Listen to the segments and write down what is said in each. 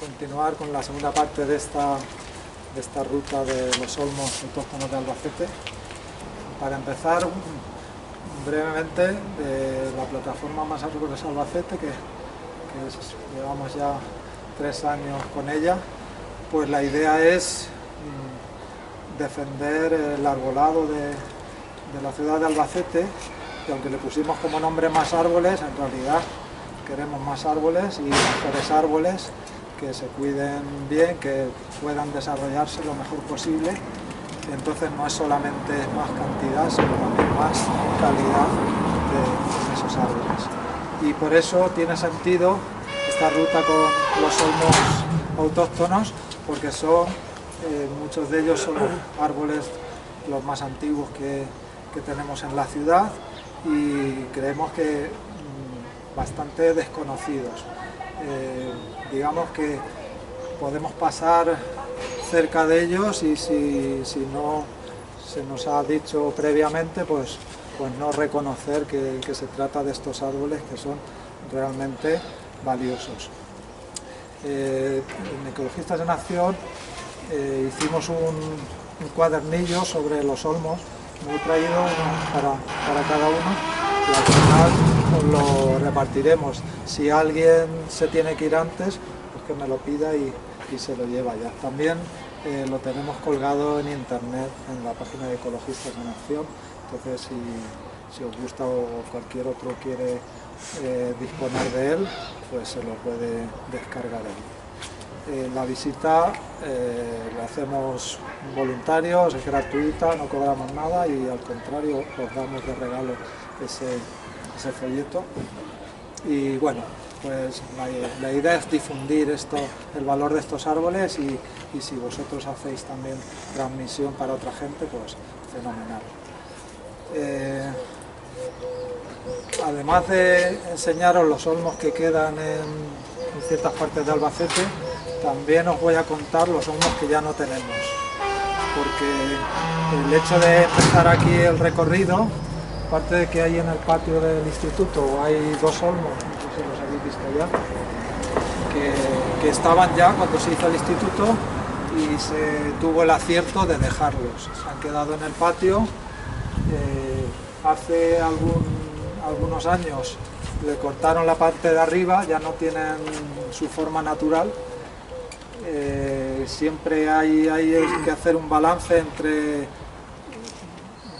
continuar con la segunda parte de esta ruta de los olmos autóctonos de Albacete. Para empezar, brevemente, de la plataforma Más Árboles Albacete, que llevamos ya 3 años con ella, pues la idea es defender el arbolado de la ciudad de Albacete, y aunque le pusimos como nombre Más Árboles, en realidad queremos más árboles y mejores árboles que se cuiden bien, que puedan desarrollarse lo mejor posible. Entonces no es solamente más cantidad, sino también más calidad de esos árboles. Y por eso tiene sentido esta ruta con los olmos autóctonos, porque son, muchos de ellos son árboles los más antiguos que tenemos en la ciudad, y creemos que bastante desconocidos. Digamos que podemos pasar cerca de ellos y si no se nos ha dicho previamente, pues no reconocer que se trata de estos árboles que son realmente valiosos. En Ecologistas en Acción hicimos un cuadernillo sobre los olmos, me he traído uno para cada uno, y al final os lo repartiremos. Si alguien se tiene que ir antes, pues que me lo pida y se lo lleva ya. También lo tenemos colgado en internet, en la página de Ecologistas en Acción, entonces si os gusta o cualquier otro quiere disponer de él, pues se lo puede descargar ahí. La visita la hacemos voluntarios, es gratuita, no cobramos nada y al contrario os damos de regalo ese folleto. Y bueno, pues la idea es difundir el valor de estos árboles y si vosotros hacéis también transmisión para otra gente, pues fenomenal. Además de enseñaros los olmos que quedan en ciertas partes de Albacete, también os voy a contar los olmos que ya no tenemos, porque el hecho de empezar aquí el recorrido, aparte de que hay en el patio del instituto hay 2 olmos, no sé si los habéis visto ya, que estaban ya cuando se hizo el instituto y se tuvo el acierto de dejarlos. Se han quedado en el patio. Hace algunos años le cortaron la parte de arriba, ya no tienen su forma natural. Siempre hay que hacer un balance entre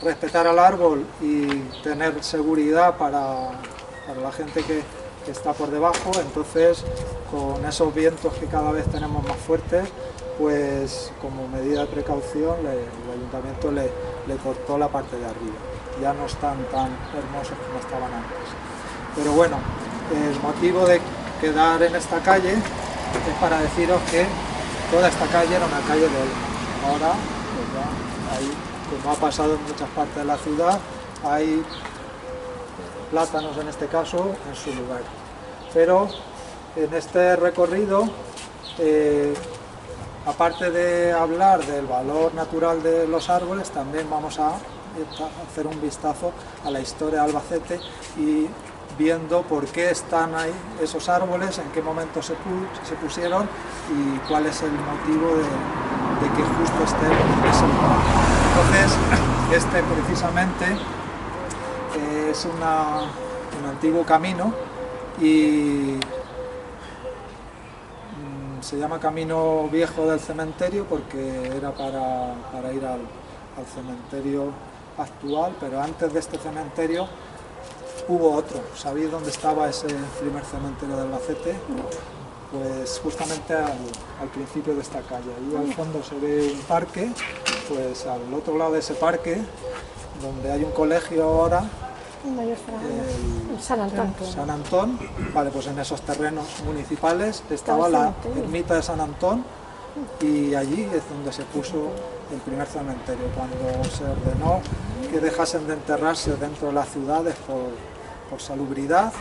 respetar al árbol y tener seguridad para la gente que está por debajo. Entonces, con esos vientos que cada vez tenemos más fuertes, pues como medida de precaución el ayuntamiento le cortó la parte de arriba. Ya no están tan hermosos como estaban antes. Pero bueno, el motivo de quedar en esta calle es para deciros que toda esta calle era una calle de olmos. Ahora, pues ya hay, como ha pasado en muchas partes de la ciudad, hay plátanos en este caso en su lugar. Pero en este recorrido, aparte de hablar del valor natural de los árboles, también vamos a hacer un vistazo a la historia de Albacete y viendo por qué están ahí esos árboles, en qué momento se pusieron y cuál es el motivo de que justo estén en ese lugar. Entonces, este precisamente es un antiguo camino y se llama Camino Viejo del Cementerio porque era para ir al cementerio actual, pero antes de este cementerio hubo otro. ¿Sabéis dónde estaba ese primer cementerio de Albacete? Pues justamente al principio de esta calle. Ahí al fondo se ve un parque, pues al otro lado de ese parque, donde hay un colegio ahora, San Antón, vale, pues en esos terrenos municipales estaba la ermita de San Antón y allí es donde se puso el primer cementerio, cuando se ordenó que dejasen de enterrarse dentro de las ciudades por salubridad,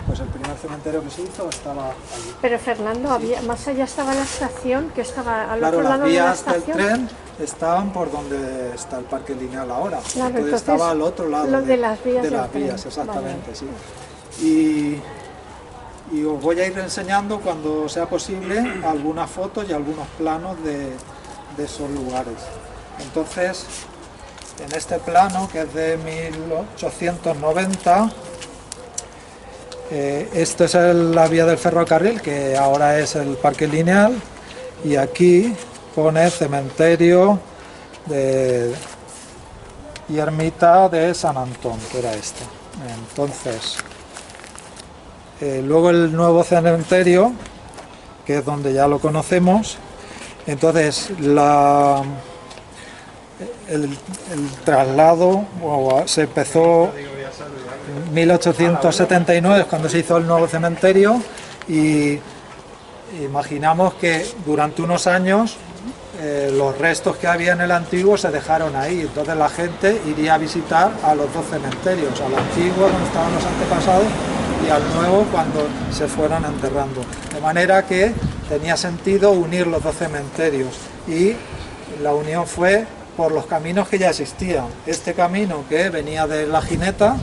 pues el primer cementerio que se hizo estaba allí. Pero Fernando, más allá estaba la estación, que estaba al otro lado de la estación. Las vías del tren estaban por donde está el parque lineal ahora, claro, entonces estaba al otro lado de las vías, exactamente, vale. Sí. y os voy a ir enseñando cuando sea posible algunas fotos y algunos planos de esos lugares. Entonces, en este plano, que es de 1890, esto es la vía del ferrocarril, que ahora es el Parque Lineal, y aquí pone cementerio y ermita de San Antón, que era este. Entonces, luego el nuevo cementerio, que es donde ya lo conocemos. Entonces el traslado se empezó en 1879, cuando se hizo el nuevo cementerio, y imaginamos que durante unos años los restos que había en el antiguo se dejaron ahí, entonces la gente iría a visitar a los dos cementerios, al antiguo donde estaban los antepasados y al nuevo cuando se fueron enterrando, de manera que tenía sentido unir los dos cementerios, y la unión fue por los caminos que ya existían. Este camino que venía de La Gineta,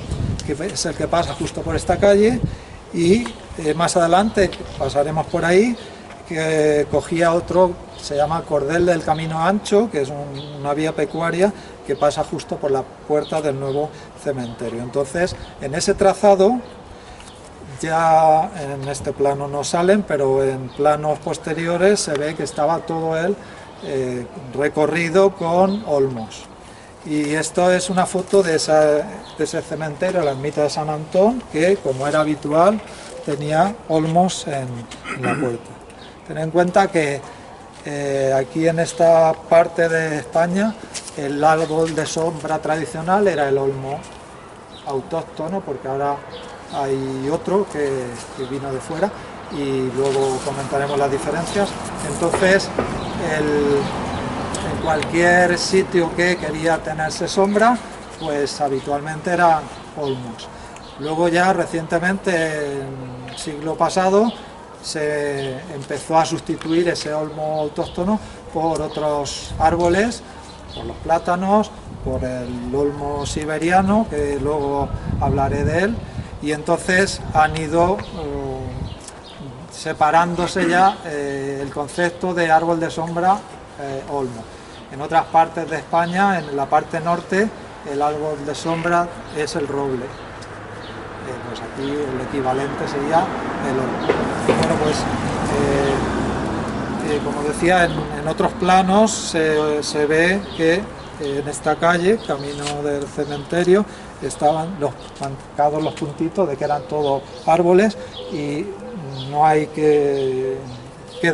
que es el que pasa justo por esta calle, y más adelante pasaremos por ahí, que cogía otro, se llama Cordel del Camino Ancho, que es una vía pecuaria que pasa justo por la puerta del nuevo cementerio. Entonces, en ese trazado, ya en este plano no salen, pero en planos posteriores se ve que estaba todo el recorrido con olmos. Y esto es una foto de ese cementerio, la ermita de San Antón, que, como era habitual, tenía olmos en la puerta. Ten en cuenta que aquí en esta parte de España el árbol de sombra tradicional era el olmo autóctono, porque ahora hay otro que vino de fuera y luego comentaremos las diferencias. Entonces, en cualquier sitio que quería tenerse sombra, pues habitualmente eran olmos. Luego ya recientemente, en el siglo pasado, se empezó a sustituir ese olmo autóctono por otros árboles, por los plátanos, por el olmo siberiano, que luego hablaré de él, y entonces han ido separándose ya el concepto de árbol de sombra olmo. En otras partes de España, en la parte norte, el árbol de sombra es el roble. Pues aquí el equivalente sería el olmo. Bueno, pues como decía, en otros planos se ve que en esta calle, camino del cementerio, estaban marcados los puntitos de que eran todos árboles, y no hay que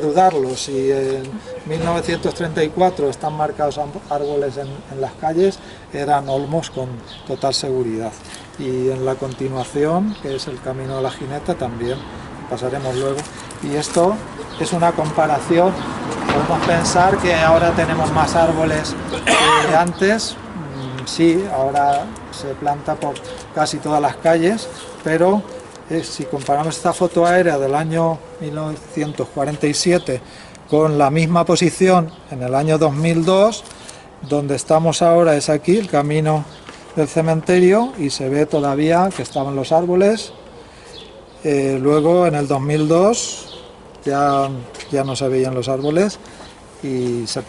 dudarlo. Si en 1934 están marcados árboles en las calles, eran olmos con total seguridad. Y en la continuación, que es el camino de La Gineta, también pasaremos luego. Y esto es una comparación. Podemos pensar que ahora tenemos más árboles que antes. Sí, ahora se planta por casi todas las calles, pero si comparamos esta foto aérea del año 1947 con la misma posición en el año 2002, donde estamos ahora es aquí, el camino del cementerio, y se ve todavía que estaban los árboles. Luego en el 2002 ya no se veían los árboles y se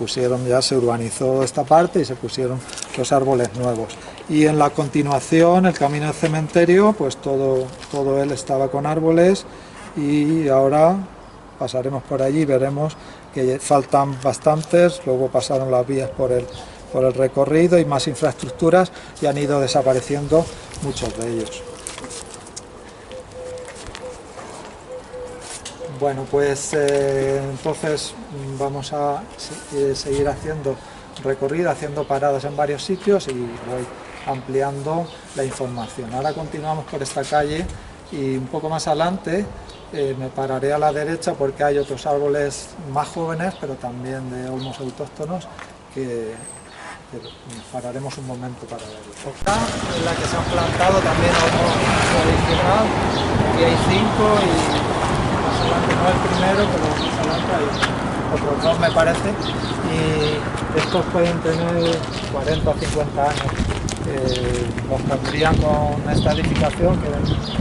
urbanizó esta parte y se pusieron los árboles nuevos. Y en la continuación, el camino del cementerio, pues todo él estaba con árboles, y ahora pasaremos por allí y veremos que faltan bastantes. Luego pasaron las vías por el recorrido y más infraestructuras, y han ido desapareciendo muchos de ellos. Bueno, pues entonces vamos a seguir haciendo recorrido, haciendo paradas en varios sitios, y voy ampliando la información. Ahora continuamos por esta calle, y un poco más adelante me pararé a la derecha porque hay otros árboles más jóvenes, pero también de olmos autóctonos, que nos pararemos un momento para verlo. Esta es la que se han plantado también olmos tradicional. Aquí hay 5 y más adelante, no el primero, pero más adelante hay otros 2, me parece, y estos pueden tener 40 o 50 años. los pondrían con esta edificación, que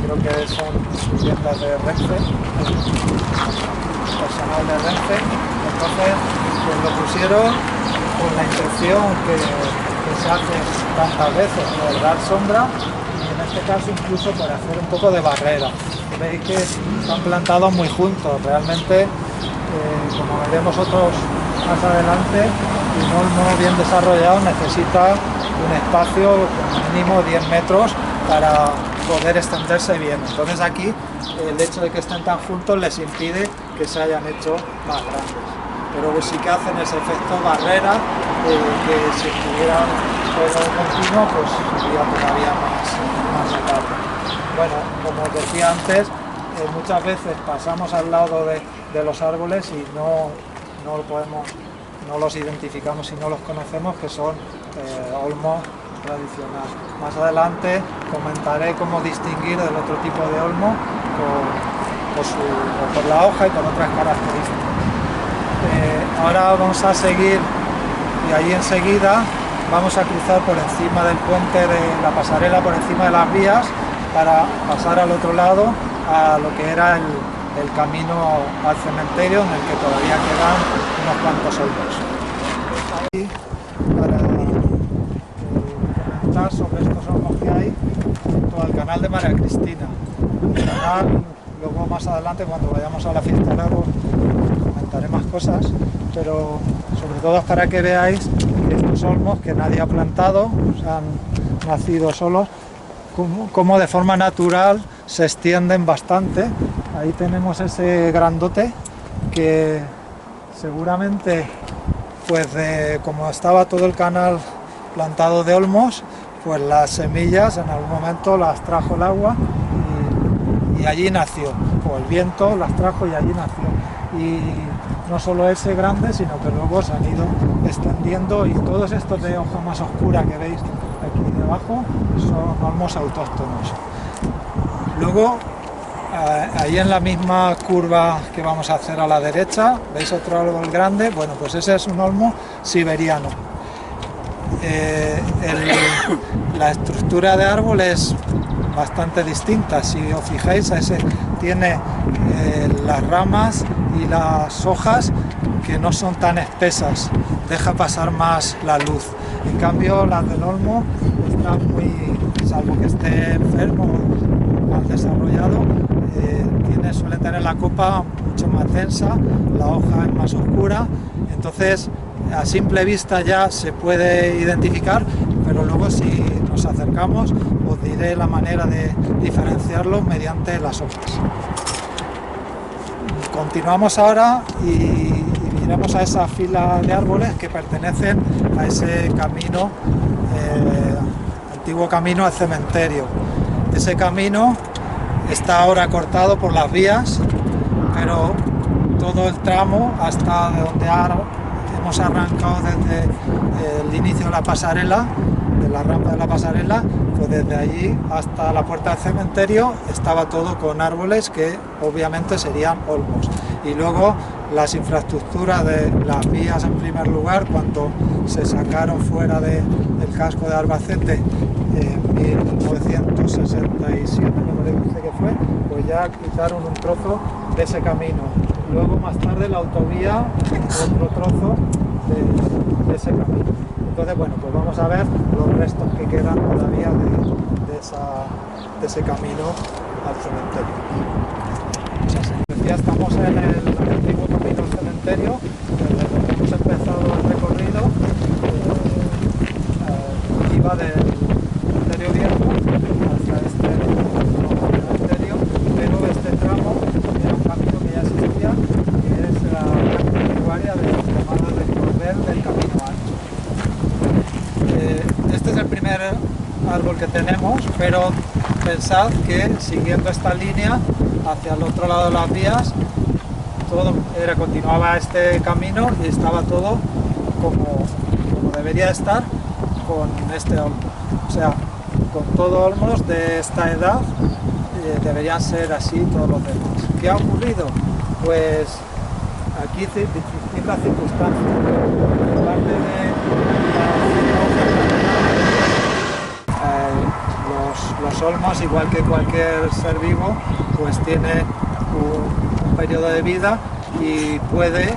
creo que son viviendas de Renfe, personal de Renfe. Entonces pues lo pusieron con la intención que se hace tantas veces, por dar sombra, y en este caso incluso por hacer un poco de barrera. Veis que están plantados muy juntos, realmente como veremos otros más adelante, un olmo bien desarrollado necesita un espacio como mínimo 10 metros para poder extenderse bien. Entonces aquí el hecho de que estén tan juntos les impide que se hayan hecho más grandes. Pero sí que hacen ese efecto barrera, que si estuvieran todo continuo pues sería todavía más notable. Bueno, como os decía antes, muchas veces pasamos al lado de los árboles y no los identificamos y no los conocemos, que son olmos tradicionales. Más adelante comentaré cómo distinguir del otro tipo de olmo por la hoja y por otras características. Ahora vamos a seguir y ahí enseguida vamos a cruzar por encima del puente de la pasarela, por encima de las vías, para pasar al otro lado a lo que era el camino al cementerio, en el que todavía quedan unos cuantos olmos. Para comentar sobre estos olmos que hay junto al canal de María Cristina. El canal, luego más adelante cuando vayamos a la fiesta del árbol comentaré más cosas, pero sobre todo es para que veáis que estos olmos que nadie ha plantado, han nacido solos, como de forma natural se extienden bastante. Ahí tenemos ese grandote que seguramente, pues como estaba todo el canal plantado de olmos, pues las semillas en algún momento las trajo el agua y allí nació, o el viento las trajo y allí nació. Y no solo ese grande, sino que luego se han ido extendiendo, y todos estos de hoja más oscura que veis aquí debajo son olmos autóctonos. Luego, ahí en la misma curva que vamos a hacer a la derecha, veis otro árbol grande. Bueno, pues ese es un olmo siberiano. La estructura de árbol es bastante distinta. Si os fijáis, ese tiene las ramas y las hojas que no son tan espesas, deja pasar más la luz. En cambio las del olmo están muy, salvo que esté enfermo o mal desarrollado, suele tener la copa mucho más densa, la hoja es más oscura. Entonces a simple vista ya se puede identificar, pero luego si nos acercamos os diré la manera de diferenciarlos mediante las hojas. Continuamos ahora y iremos a esa fila de árboles que pertenecen a ese camino, antiguo camino al cementerio. Ese camino está ahora cortado por las vías, pero todo el tramo hasta donde hemos arrancado desde el inicio de la pasarela, de la rampa de la pasarela, pues desde allí hasta la puerta del cementerio estaba todo con árboles que obviamente serían olmos. Y luego las infraestructuras de las vías, en primer lugar, cuando se sacaron fuera del casco de Albacete en 1967, me parece que fue, pues ya quitaron un trozo de ese camino. Luego más tarde la autovía, otro trozo de ese camino. Entonces, bueno, pues vamos a ver los restos que quedan todavía de ese camino al cementerio. Ya estamos en el antiguo camino al cementerio, desde donde hemos empezado el recorrido. Iba del cementerio viejo hacia este nuevo cementerio, pero este tramo era un camino que ya existía, que es la área llamada del cordel del camino ancho. Este es el primer árbol que tenemos, pero pensad que siguiendo esta línea hacia el otro lado de las vías, continuaba este camino y estaba todo como debería estar con este olmo. O sea, con todos olmos de esta edad deberían ser así todos los demás. ¿Qué ha ocurrido? Pues aquí distintas circunstancias. Aparte de Los olmos, igual que cualquier ser vivo, pues tiene un periodo de vida y puede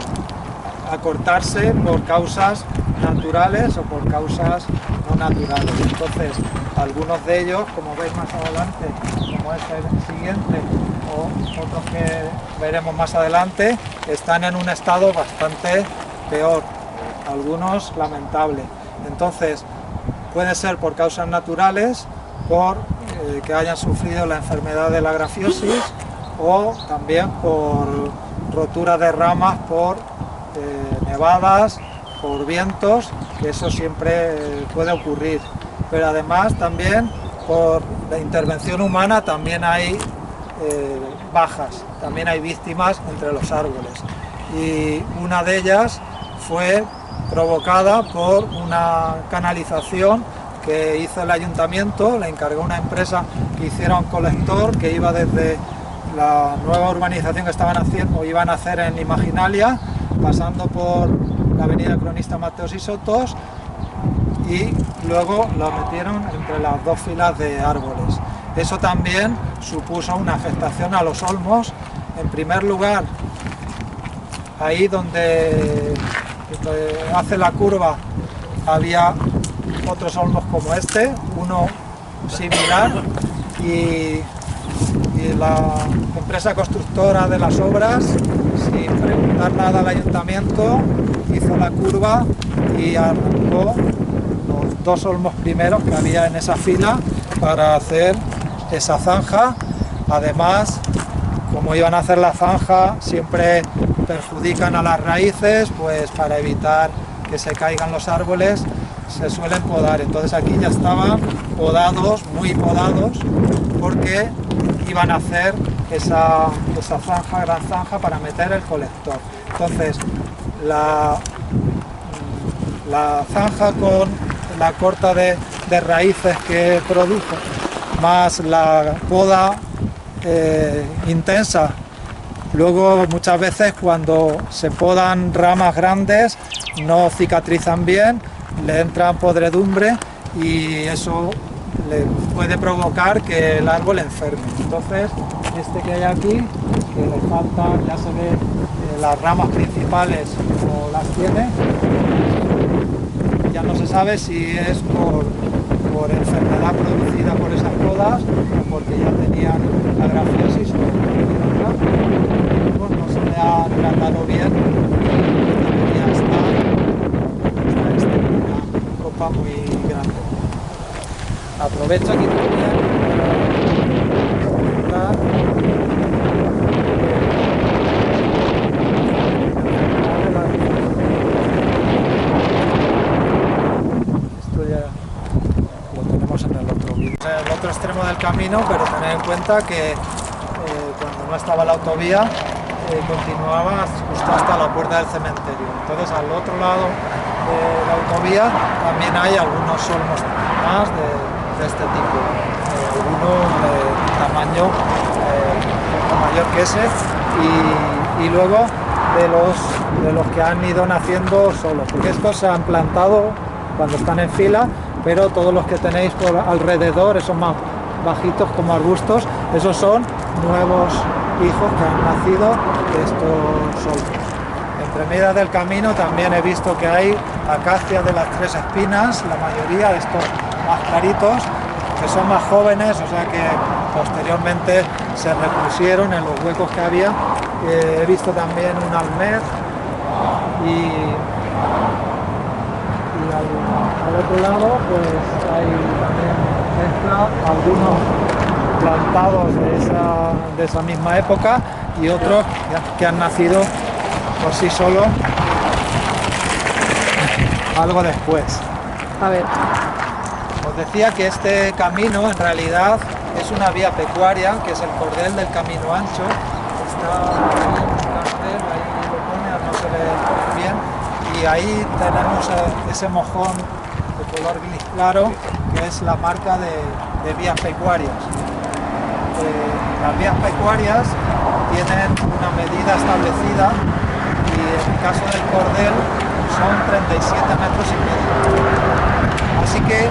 acortarse por causas naturales o por causas no naturales. Entonces, algunos de ellos, como veis más adelante, como el siguiente o otros que veremos más adelante, están en un estado bastante peor, algunos lamentables. Entonces, puede ser por causas naturales, por que hayan sufrido la enfermedad de la grafiosis, o también por rotura de ramas, por nevadas, por vientos, que eso siempre puede ocurrir. Pero además también por la intervención humana también hay bajas, también hay víctimas entre los árboles. Y una de ellas fue provocada por una canalización que hizo el ayuntamiento, le encargó una empresa que hiciera un colector que iba desde la nueva urbanización que estaban haciendo o iban a hacer en Imaginalia, pasando por la avenida Cronista Mateos y Sotos, y luego lo metieron entre las dos filas de árboles. Eso también supuso una afectación a los olmos. En primer lugar, ahí donde hace la curva había otros olmos como este, uno similar, y la empresa constructora de las obras, sin preguntar nada al ayuntamiento, hizo la curva y arrancó los dos olmos primeros que había en esa fila para hacer esa zanja. Además, como iban a hacer la zanja, siempre perjudican a las raíces, pues para evitar que se caigan los árboles se suelen podar. Entonces aquí ya estaban podados, muy podados, porque iban a hacer esa zanja, gran zanja, para meter el colector. Entonces la zanja, con la corta de raíces que produjo, más la poda intensa, luego muchas veces cuando se podan ramas grandes no cicatrizan bien, le entran podredumbre y eso le puede provocar que el árbol enferme. Entonces, este que hay aquí, que le faltan, ya se ve las ramas principales como las tiene, ya no se sabe si es por enfermedad producida por esas podas o porque ya tenían la grafiosis o pues no se le ha tratado bien, y ya está una copa muy grande. Aprovecho aquí también para esto ya lo tenemos en el otro vídeo. En el otro extremo del camino, pero tened en cuenta que cuando no estaba la autovía continuaba justo hasta la puerta del cementerio. Entonces al otro lado de la autovía también hay algunos olmos más de este tipo, uno de tamaño mayor que ese, y luego de los que han ido naciendo solos, porque estos se han plantado cuando están en fila, pero todos los que tenéis por alrededor, esos más bajitos como arbustos, esos son nuevos hijos que han nacido de estos olmos. Entre medias del camino también he visto que hay acacias de las tres espinas, la mayoría de estos más claritos, que son más jóvenes, o sea que posteriormente se repusieron en los huecos que había. He visto también un almer y al otro lado pues hay también algunos plantados de esa misma época y otros que han nacido por sí solos algo después. A ver. Os decía que este camino en realidad es una vía pecuaria, que es el cordel del Camino Ancho. Está ahí un cartel, ahí lo pone, no se ve bien, y ahí tenemos ese mojón de color gris claro, que es la marca de vías pecuarias. Las vías pecuarias tienen una medida establecida y en el caso del cordel son 37,5 metros. Así que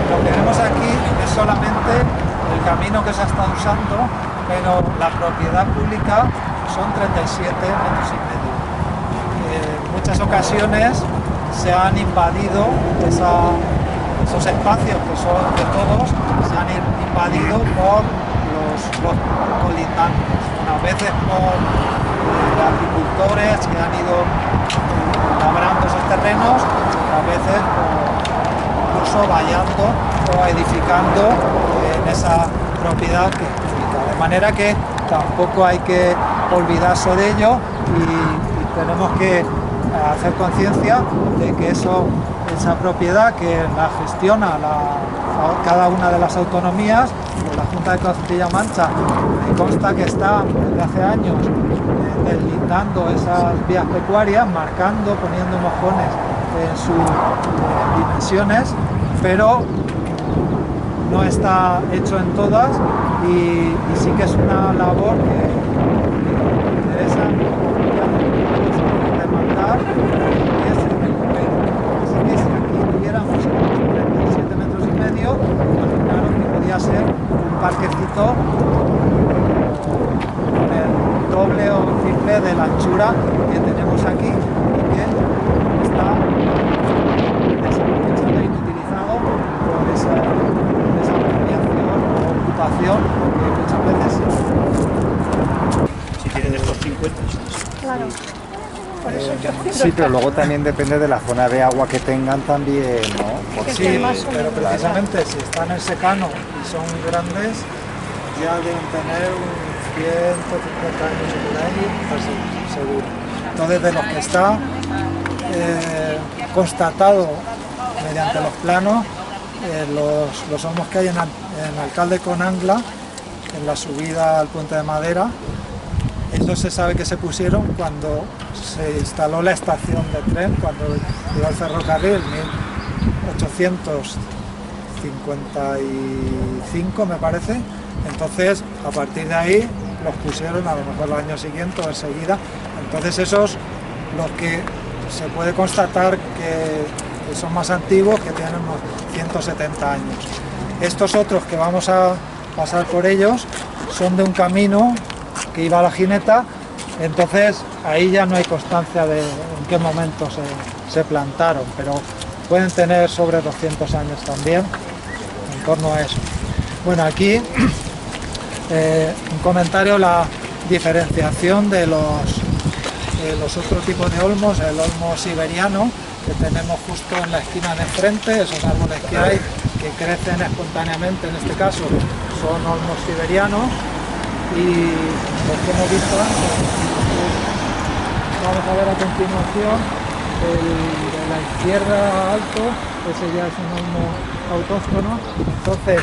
Lo que vemos aquí es solamente el camino que se está usando, pero la propiedad pública son 37 metros y medio. En muchas ocasiones se han invadido esos espacios que son de todos, se han invadido por los colindantes, unas veces por agricultores que han ido labrando esos terrenos, otras veces incluso vallando o edificando en esa propiedad que es pública. De manera que tampoco hay que olvidarse de ello y tenemos que hacer conciencia de que esa propiedad que la gestiona cada una de las autonomías, la Junta de Castilla-La Mancha, me consta que está desde hace años deslindando esas vías pecuarias, marcando, poniendo mojones en sus dimensiones, pero no está hecho en todas y sí que es una labor que interesa demandar, que es el recupero. Así que si aquí tuviéramos 37 metros y medio, imaginaros que podía ser un parquecito con el doble o triple de la anchura que tenemos aquí y que está desaprovechado e inutilizado por esa ampliación o ocupación que muchas veces si tienen estos 50. Claro. Por eso sí, pero luego también depende de la zona de agua que tengan también, ¿no? Porque sí, pero precisamente si están en secano y son grandes, ya deben tener un 150 años por ahí, así, seguro. Entonces, de los que está constatado mediante los planos, los olmos que hay en Alcalde con Angla, en la subida al Puente de Madera, ellos se sabe que se pusieron cuando se instaló la estación de tren, cuando llegó el ferrocarril, 1855 me parece. Entonces, a partir de ahí los pusieron a lo mejor el año siguiente o enseguida. Entonces esos, los que se puede constatar que son más antiguos, que tienen unos 170 años. Estos otros que vamos a pasar por ellos son de un camino que iba a la Gineta, entonces ahí ya no hay constancia de en qué momento se plantaron, pero pueden tener sobre 200 años también, en torno a eso. Bueno, aquí un comentario, la diferenciación de los otros tipos de olmos, el olmo siberiano, que tenemos justo en la esquina de enfrente, esos árboles que hay, que crecen espontáneamente, en este caso son olmos siberianos, y los que hemos visto antes, vamos a ver a continuación el de la izquierda alto, ese ya es un olmo autóctono. Entonces,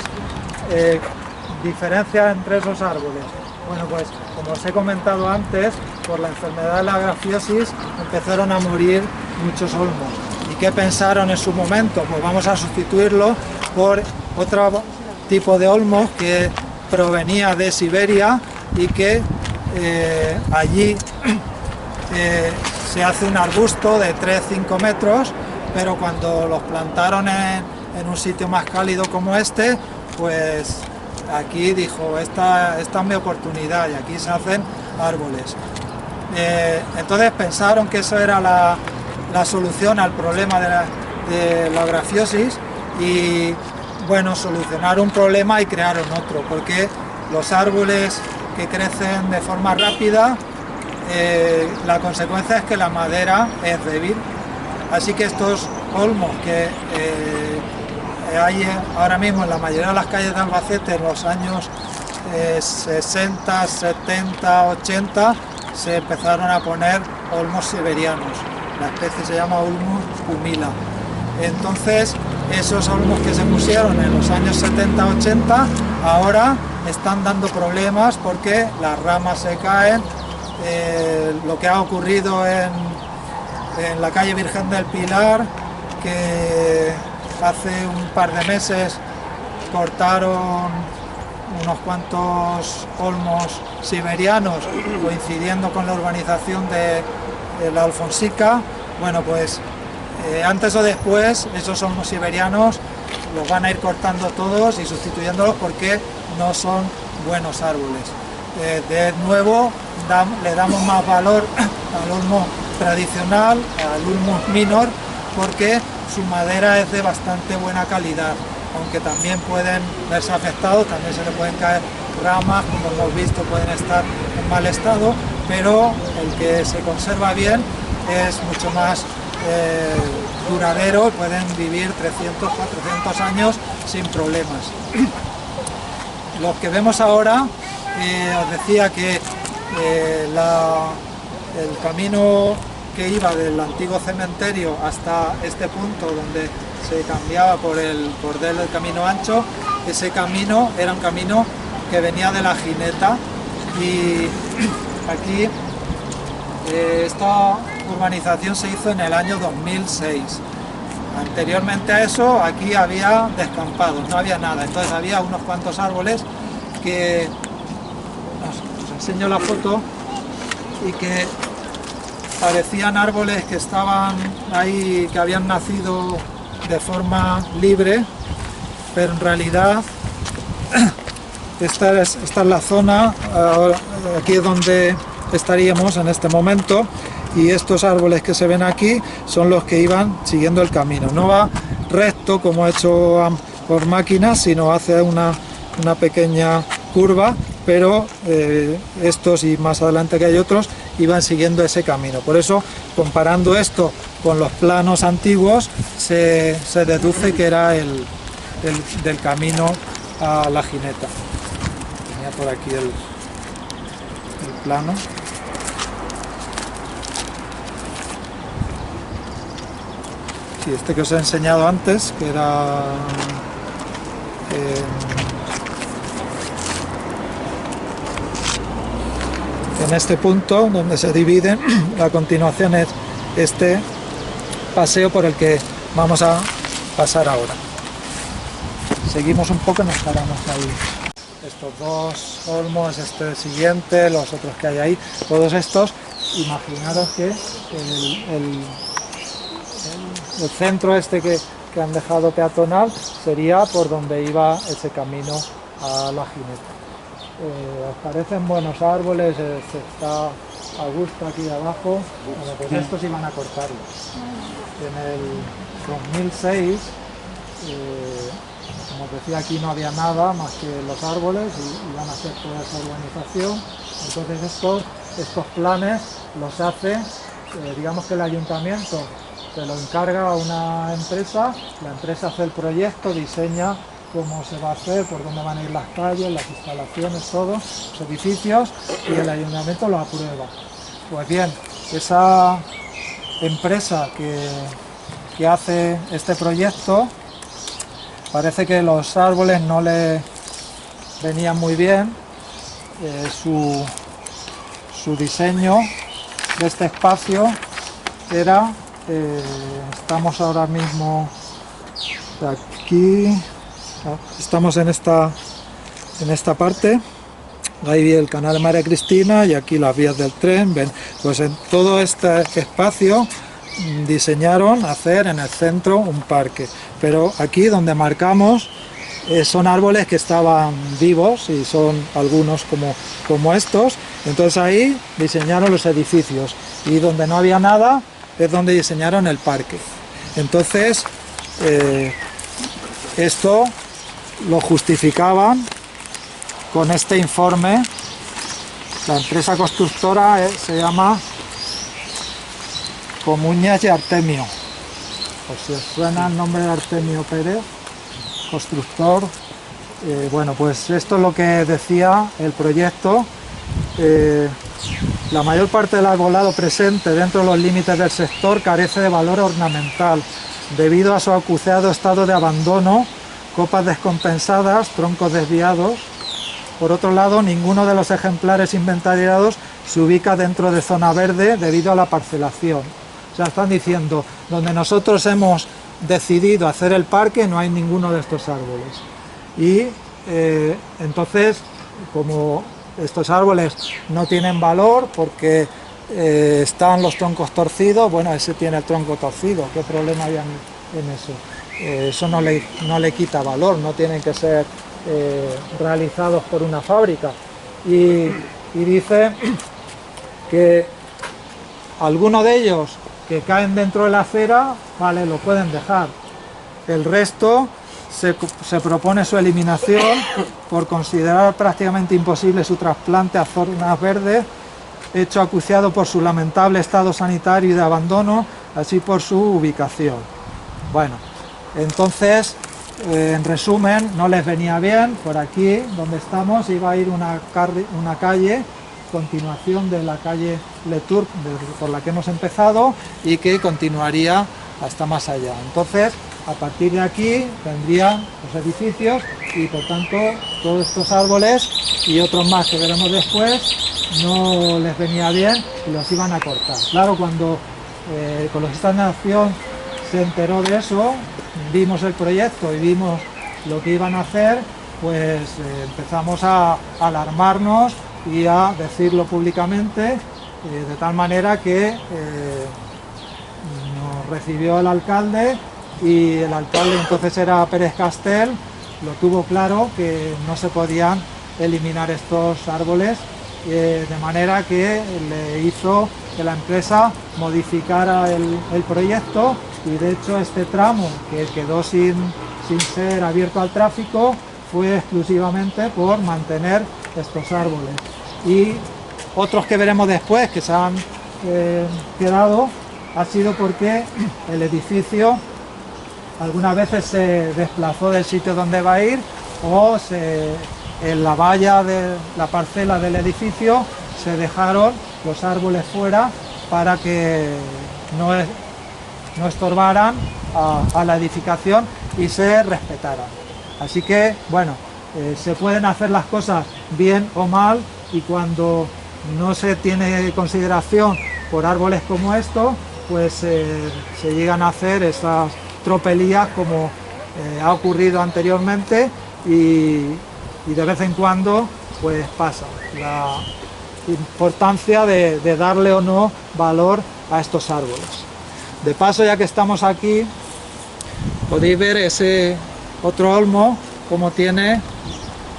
diferencia entre esos árboles. Bueno, pues como os he comentado antes, por la enfermedad de la grafiosis empezaron a morir muchos olmos. ¿Y qué pensaron en su momento? Pues vamos a sustituirlo por otro tipo de olmos que provenía de Siberia y que allí se hace un arbusto de 3-5 metros, pero cuando los plantaron en un sitio más cálido como este, pues aquí dijo, esta es mi oportunidad, y aquí se hacen árboles. Entonces pensaron que eso era la solución al problema de la grafiosis, y bueno, solucionar un problema y crearon otro, porque los árboles que crecen de forma rápida, la consecuencia es que la madera es débil, así que estos olmos que hay ahora mismo en la mayoría de las calles de Albacete en los años 60, 70, 80, se empezaron a poner olmos siberianos. La especie se llama Ulmus humila. Entonces, esos olmos que se pusieron en los años 70-80, ahora están dando problemas porque las ramas se caen. Lo que ha ocurrido en la calle Virgen del Pilar, que hace un par de meses cortaron unos cuantos olmos siberianos coincidiendo con la urbanización de la Alfonsica. Bueno, pues antes o después esos olmos siberianos los van a ir cortando todos y sustituyéndolos porque no son buenos árboles. De nuevo le damos más valor al olmo tradicional, al Ulmus minor, porque su madera es de bastante buena calidad, aunque también pueden verse afectados, también se le pueden caer ramas, como hemos visto, pueden estar en mal estado, pero el que se conserva bien es mucho más duradero, pueden vivir 300, 400 años sin problemas. Los que vemos ahora, os decía que el camino que iba del antiguo cementerio hasta este punto donde se cambiaba por el cordel del camino ancho, ese camino era un camino que venía de la Gineta, y aquí esta urbanización se hizo en el año 2006. Anteriormente a eso aquí había descampados, no había nada, entonces había unos cuantos árboles que os enseño la foto y que parecían árboles que estaban ahí, que habían nacido de forma libre, pero en realidad esta es la zona, aquí es donde estaríamos en este momento, y estos árboles que se ven aquí son los que iban siguiendo el camino. No va recto como hecho por máquinas, sino hace una pequeña curva, pero estos y más adelante que hay otros iban siguiendo ese camino. Por eso, comparando esto con los planos antiguos, se deduce que era del camino a la Gineta. Tenía por aquí el plano. Sí, este que os he enseñado antes, que era en este punto donde se dividen, la continuación es este paseo por el que vamos a pasar ahora. Seguimos un poco y nos paramos ahí. Estos dos olmos, este siguiente, los otros que hay ahí, todos estos, imaginaros que el centro este que han dejado peatonal sería por donde iba ese camino a la Gineta. ¿Os parecen buenos árboles? Se está a gusto aquí abajo. Bueno, pues estos iban a cortarlos. En el 2006, como os decía, aquí no había nada más que los árboles y iban a hacer toda esa urbanización. Entonces estos planes los hace, digamos que el ayuntamiento se lo encarga a una empresa, la empresa hace el proyecto, diseña cómo se va a hacer, por dónde van a ir las calles, las instalaciones, todos los edificios, y el ayuntamiento lo aprueba. Pues bien, esa empresa que hace este proyecto, parece que los árboles no le venían muy bien, su diseño de este espacio era, estamos ahora mismo aquí, estamos en esta parte, ahí el canal de María Cristina y aquí las vías del tren. Ven, pues en todo este espacio diseñaron hacer en el centro un parque, pero aquí donde marcamos son árboles que estaban vivos y son algunos como estos, entonces ahí diseñaron los edificios, y donde no había nada es donde diseñaron el parque. Entonces esto lo justificaban con este informe. La empresa constructora se llama Comuñas y Artemio, por si os suena el nombre de Artemio Pérez, constructor. Bueno, pues esto es lo que decía el proyecto. La mayor parte del arbolado presente dentro de los límites del sector carece de valor ornamental debido a su acuciado estado de abandono, copas descompensadas, troncos desviados. Por otro lado, ninguno de los ejemplares inventariados se ubica dentro de zona verde debido a la parcelación. O sea, están diciendo, donde nosotros hemos decidido hacer el parque no hay ninguno de estos árboles. Y entonces, como estos árboles no tienen valor porque están los troncos torcidos, bueno, ese tiene el tronco torcido, ¿qué problema había en eso? eso no le quita valor, no tienen que ser realizados por una fábrica. Y dice que algunos de ellos que caen dentro de la acera, vale, lo pueden dejar. El resto se propone su eliminación por considerar prácticamente imposible su trasplante a zonas verdes, hecho acuciado por su lamentable estado sanitario y de abandono, así por su ubicación. Bueno, entonces, en resumen, no les venía bien. Por aquí donde estamos iba a ir una calle, continuación de la calle Le Tour, por la que hemos empezado, y que continuaría hasta más allá. Entonces, a partir de aquí vendrían los edificios y por tanto todos estos árboles y otros más que veremos después no les venía bien y los iban a cortar. Claro, cuando Ecologistas en Acción se enteró de eso, vimos el proyecto y vimos lo que iban a hacer, pues empezamos a alarmarnos y a decirlo públicamente, de tal manera que nos recibió el alcalde, y el alcalde entonces era Pérez Castel, lo tuvo claro que no se podían eliminar estos árboles, de manera que le hizo que la empresa modificara el proyecto, y de hecho este tramo que quedó sin ser abierto al tráfico fue exclusivamente por mantener estos árboles. Y otros que veremos después que se han quedado ha sido porque el edificio algunas veces se desplazó del sitio donde va a ir, o en la valla de la parcela del edificio se dejaron los árboles fuera para que no estorbaran a la edificación y se respetaran. Así que, bueno, se pueden hacer las cosas bien o mal, y cuando no se tiene consideración por árboles como estos, pues se llegan a hacer esas tropelías como ha ocurrido anteriormente, y de vez en cuando pues pasa. La importancia de darle o no valor a estos árboles. De paso, ya que estamos aquí, podéis ver ese otro olmo, como tiene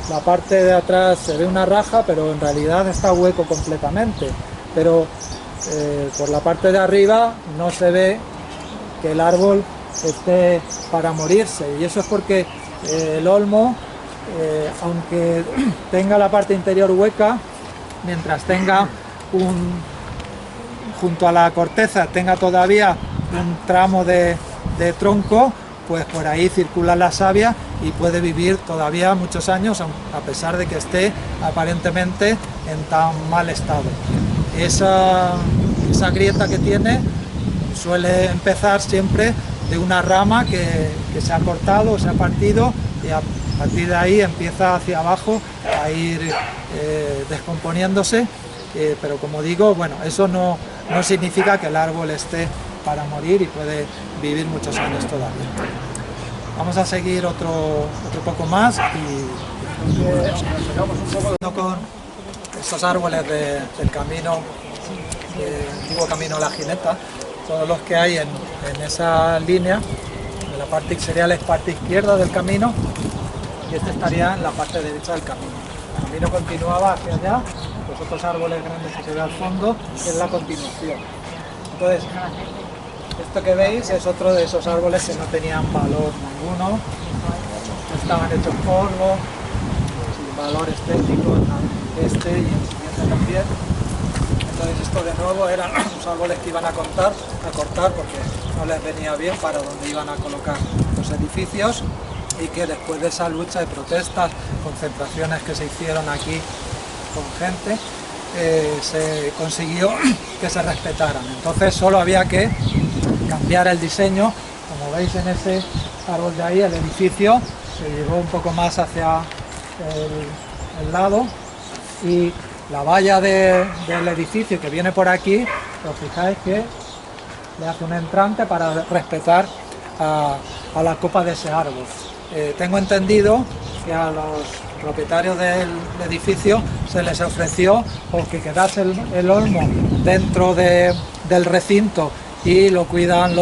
la parte de atrás, se ve una raja, pero en realidad está hueco completamente, pero por la parte de arriba no se ve que el árbol esté para morirse, y eso es porque el olmo, aunque tenga la parte interior hueca, mientras tenga junto a la corteza tenga todavía un tramo de tronco, pues por ahí circula la savia y puede vivir todavía muchos años, a pesar de que esté aparentemente en tan mal estado. Esa grieta que tiene suele empezar siempre de una rama que se ha cortado o se ha partido, y a partir de ahí empieza hacia abajo a ir descomponiéndose, pero como digo, bueno, eso no significa que el árbol esté para morir y puede vivir muchos años todavía. Vamos a seguir otro poco más y con estos árboles del camino, antiguo camino La Gineta, todos los que hay en esa línea, de la parte que sería la parte izquierda del camino, y este estaría en la parte derecha del camino. El camino continuaba hacia allá, los otros árboles grandes que se ve al fondo es la continuación. Entonces, esto que veis es otro de esos árboles que no tenían valor ninguno, estaban hechos polvo, sin valor estético, y el siguiente también. Entonces esto de nuevo eran los árboles que iban a cortar porque no les venía bien para donde iban a colocar los edificios, y que después de esa lucha de protestas, concentraciones que se hicieron aquí con gente, se consiguió que se respetaran. Entonces solo había que cambiar el diseño. Como veis en ese árbol de ahí, el edificio se llevó un poco más hacia el lado, y la valla del edificio que viene por aquí, os fijáis que le hace un entrante para respetar a la copa de ese árbol. Tengo entendido que a los propietarios del edificio se les ofreció o que quedase el olmo dentro del recinto y lo cuidan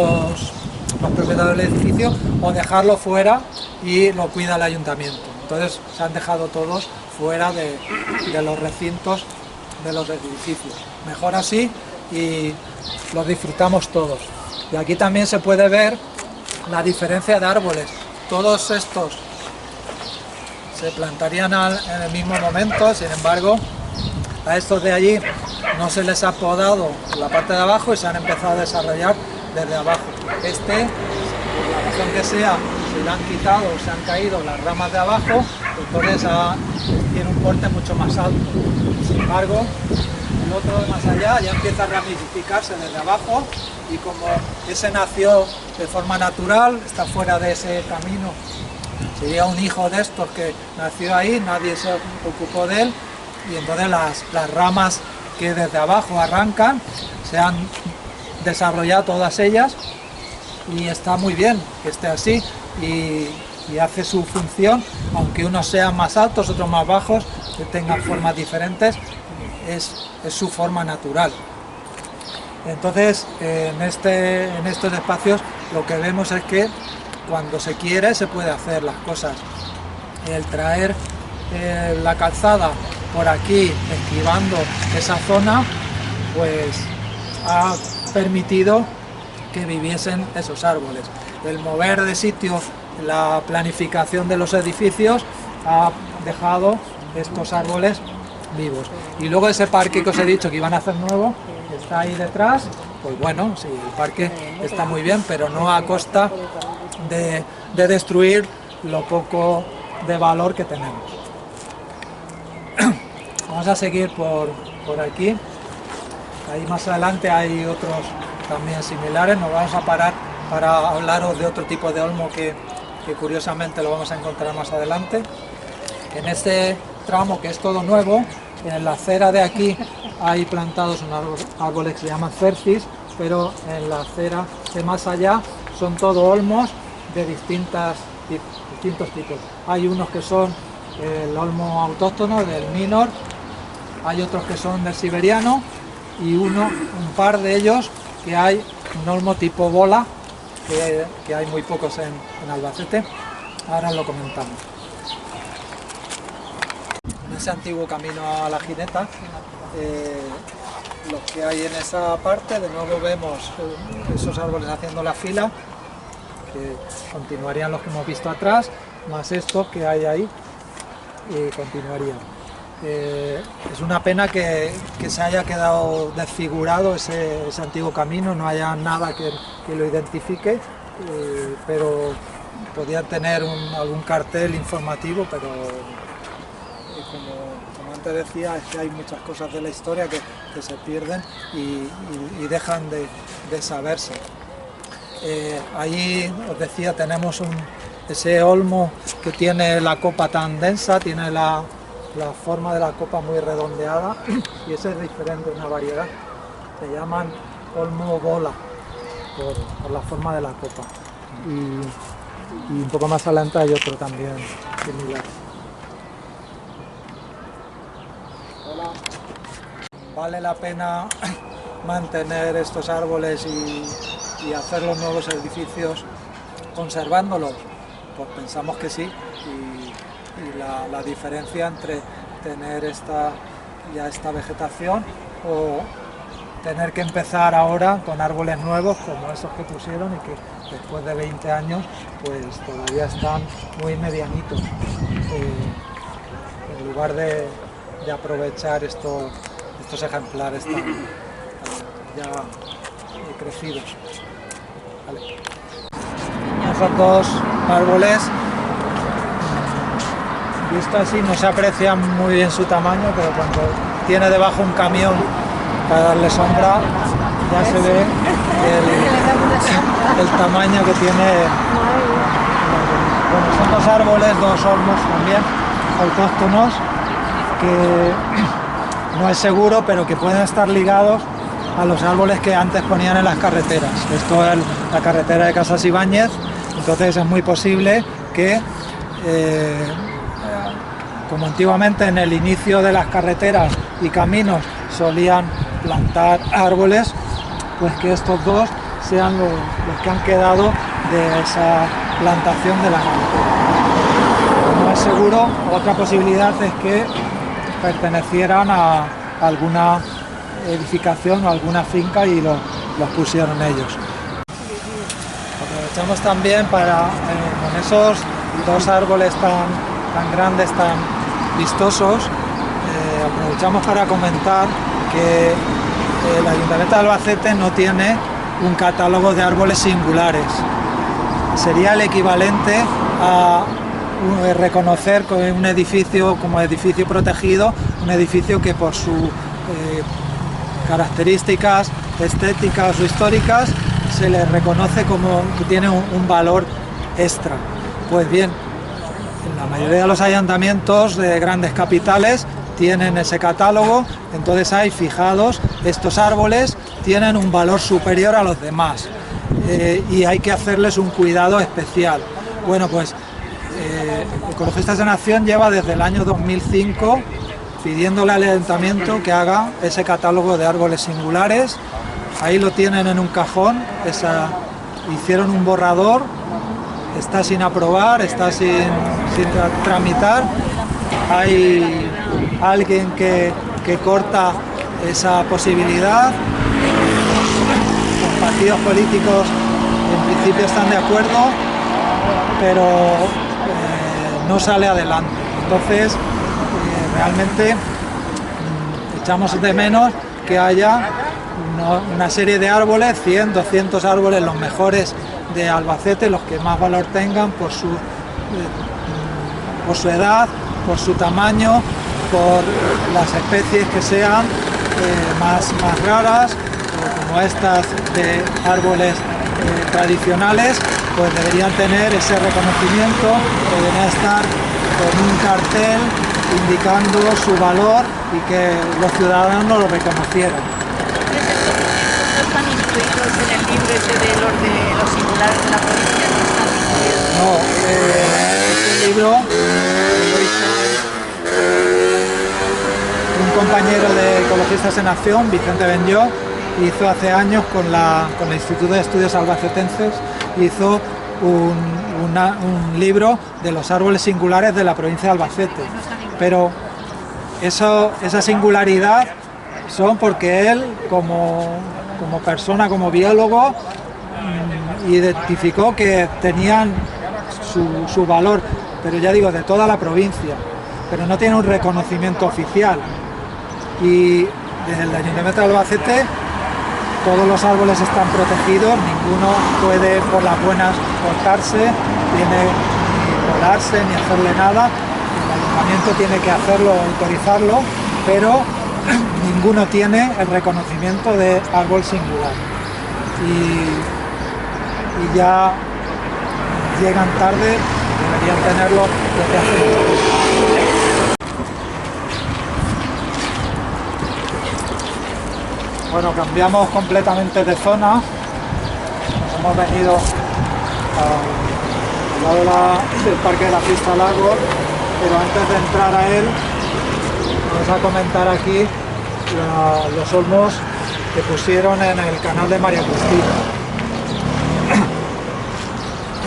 los propietarios del edificio, o dejarlo fuera y lo cuida el ayuntamiento. Entonces se han dejado todos fuera de los recintos de los edificios. Mejor así y los disfrutamos todos. Y aquí también se puede ver la diferencia de árboles. Todos estos se plantarían en el mismo momento, sin embargo, a estos de allí no se les ha podado la parte de abajo y se han empezado a desarrollar desde abajo. Este, por la razón que sea, se le han quitado o se han caído las ramas de abajo, entonces tiene un porte mucho más alto. Sin embargo, el otro de más allá ya empieza a ramificarse desde abajo y como ese nació de forma natural, está fuera de ese camino, sería un hijo de estos que nació ahí, nadie se ocupó de él, y entonces las ramas que desde abajo arrancan se han desarrollado todas ellas y está muy bien que esté así y hace su función, aunque unos sean más altos, otros más bajos, que tengan formas diferentes, es su forma natural. Entonces en estos espacios lo que vemos es que cuando se quiere se puede hacer las cosas. El traer la calzada por aquí, esquivando esa zona, pues ha permitido que viviesen esos árboles. El mover de sitio, la planificación de los edificios ha dejado estos árboles vivos. Y luego ese parque que os he dicho que iban a hacer nuevo, que está ahí detrás, pues bueno, sí, el parque está muy bien, pero no a costa de destruir lo poco de valor que tenemos. Vamos a seguir por aquí. Ahí más adelante hay otros también similares. Nos vamos a parar para hablaros de otro tipo de olmo que curiosamente lo vamos a encontrar más adelante. En este tramo, que es todo nuevo, en la acera de aquí hay plantados unos árboles que se llaman cercis, pero en la acera de más allá son todo olmos de distintos tipos. Hay unos que son el olmo autóctono del Minor, hay otros que son del siberiano y un par de ellos que hay un olmo tipo bola, que hay muy pocos en Albacete. Ahora lo comentamos. En ese antiguo camino a la Gineta, lo que hay en esa parte, de nuevo vemos esos árboles haciendo la fila, que continuarían los que hemos visto atrás, más estos que hay ahí, y continuarían. Es una pena que se haya quedado desfigurado ese antiguo camino, no haya nada que lo identifique, pero podían tener algún cartel informativo, pero como antes decía, es que hay muchas cosas de la historia que se pierden y dejan de saberse. Allí, os decía, tenemos ese olmo que tiene la copa tan densa, tiene la forma de la copa muy redondeada, y ese es diferente, una variedad. Se llaman olmo bola por la forma de la copa. Y un poco más adelante hay otro también similar. Hola. Vale la pena mantener estos árboles y hacer los nuevos edificios conservándolos. Pues pensamos que sí, y la diferencia entre tener esta vegetación o tener que empezar ahora con árboles nuevos como esos que pusieron y que después de 20 años pues todavía están muy medianitos, en lugar de aprovechar estos ejemplares tan ya crecidos. Vale. Esos dos árboles, visto así, no se aprecia muy bien su tamaño, pero cuando tiene debajo un camión para darle sombra, ya se ve el tamaño que tiene. Bueno, son dos árboles, dos olmos también autóctonos, que no es seguro, pero que pueden estar ligados a los árboles que antes ponían en las carreteras. Esto es la carretera de Casas Ibáñez, entonces es muy posible que, como antiguamente en el inicio de las carreteras y caminos solían plantar árboles, pues que estos dos sean los que han quedado de esa plantación de la carretera. No es seguro, otra posibilidad es que pertenecieran a alguna edificación o alguna finca y los pusieron ellos. Aprovechamos también para, con esos dos árboles tan grandes, tan vistosos, aprovechamos para comentar que el Ayuntamiento de Albacete no tiene un catálogo de árboles singulares. Sería el equivalente a reconocer un edificio como edificio protegido, un edificio que por sus características estéticas o históricas se le reconoce como que tiene un valor extra. Pues bien, la mayoría de los ayuntamientos de grandes capitales tienen ese catálogo, entonces hay fijados, estos árboles tienen un valor superior a los demás y hay que hacerles un cuidado especial. Bueno, pues Ecologistas en Acción lleva desde el año 2005 pidiéndole al ayuntamiento que haga ese catálogo de árboles singulares. Ahí lo tienen en un cajón, hicieron un borrador, está sin aprobar, está sin tramitar. Hay alguien que corta esa posibilidad. Los partidos políticos en principio están de acuerdo, pero no sale adelante. Entonces, realmente echamos de menos que haya una serie de árboles, 100, 200 árboles, los mejores de Albacete, los que más valor tengan por su edad, por su tamaño, por las especies que sean más raras, como estas de árboles tradicionales, pues deberían tener ese reconocimiento, deberían estar con un cartel indicando su valor y que los ciudadanos lo reconocieran. ¿Están incluidos en el libro ese de los singulares de la provincia? No, ese libro lo hizo un compañero de Ecologistas en Acción, Vicente Benlló, hizo hace años con el Instituto de Estudios Albacetenses, hizo un libro de los árboles singulares de la provincia de Albacete, pero esa singularidad son porque él como persona, como biólogo, identificó que tenían su valor, pero ya digo, de toda la provincia, pero no tiene un reconocimiento oficial. Y desde el Ayuntamiento de Albacete todos los árboles están protegidos, ninguno puede por las buenas cortarse, ni podarse, ni hacerle nada. El Ayuntamiento tiene que hacerlo, autorizarlo, pero ninguno tiene el reconocimiento de árbol singular. Y ya llegan tarde, deberían tenerlo desde hace mucho. Bueno, cambiamos completamente de zona, nos hemos venido al lado del Parque de la Pista Lagos, pero antes de entrar a él, vamos a comentar aquí los olmos que pusieron en el canal de María Cristina.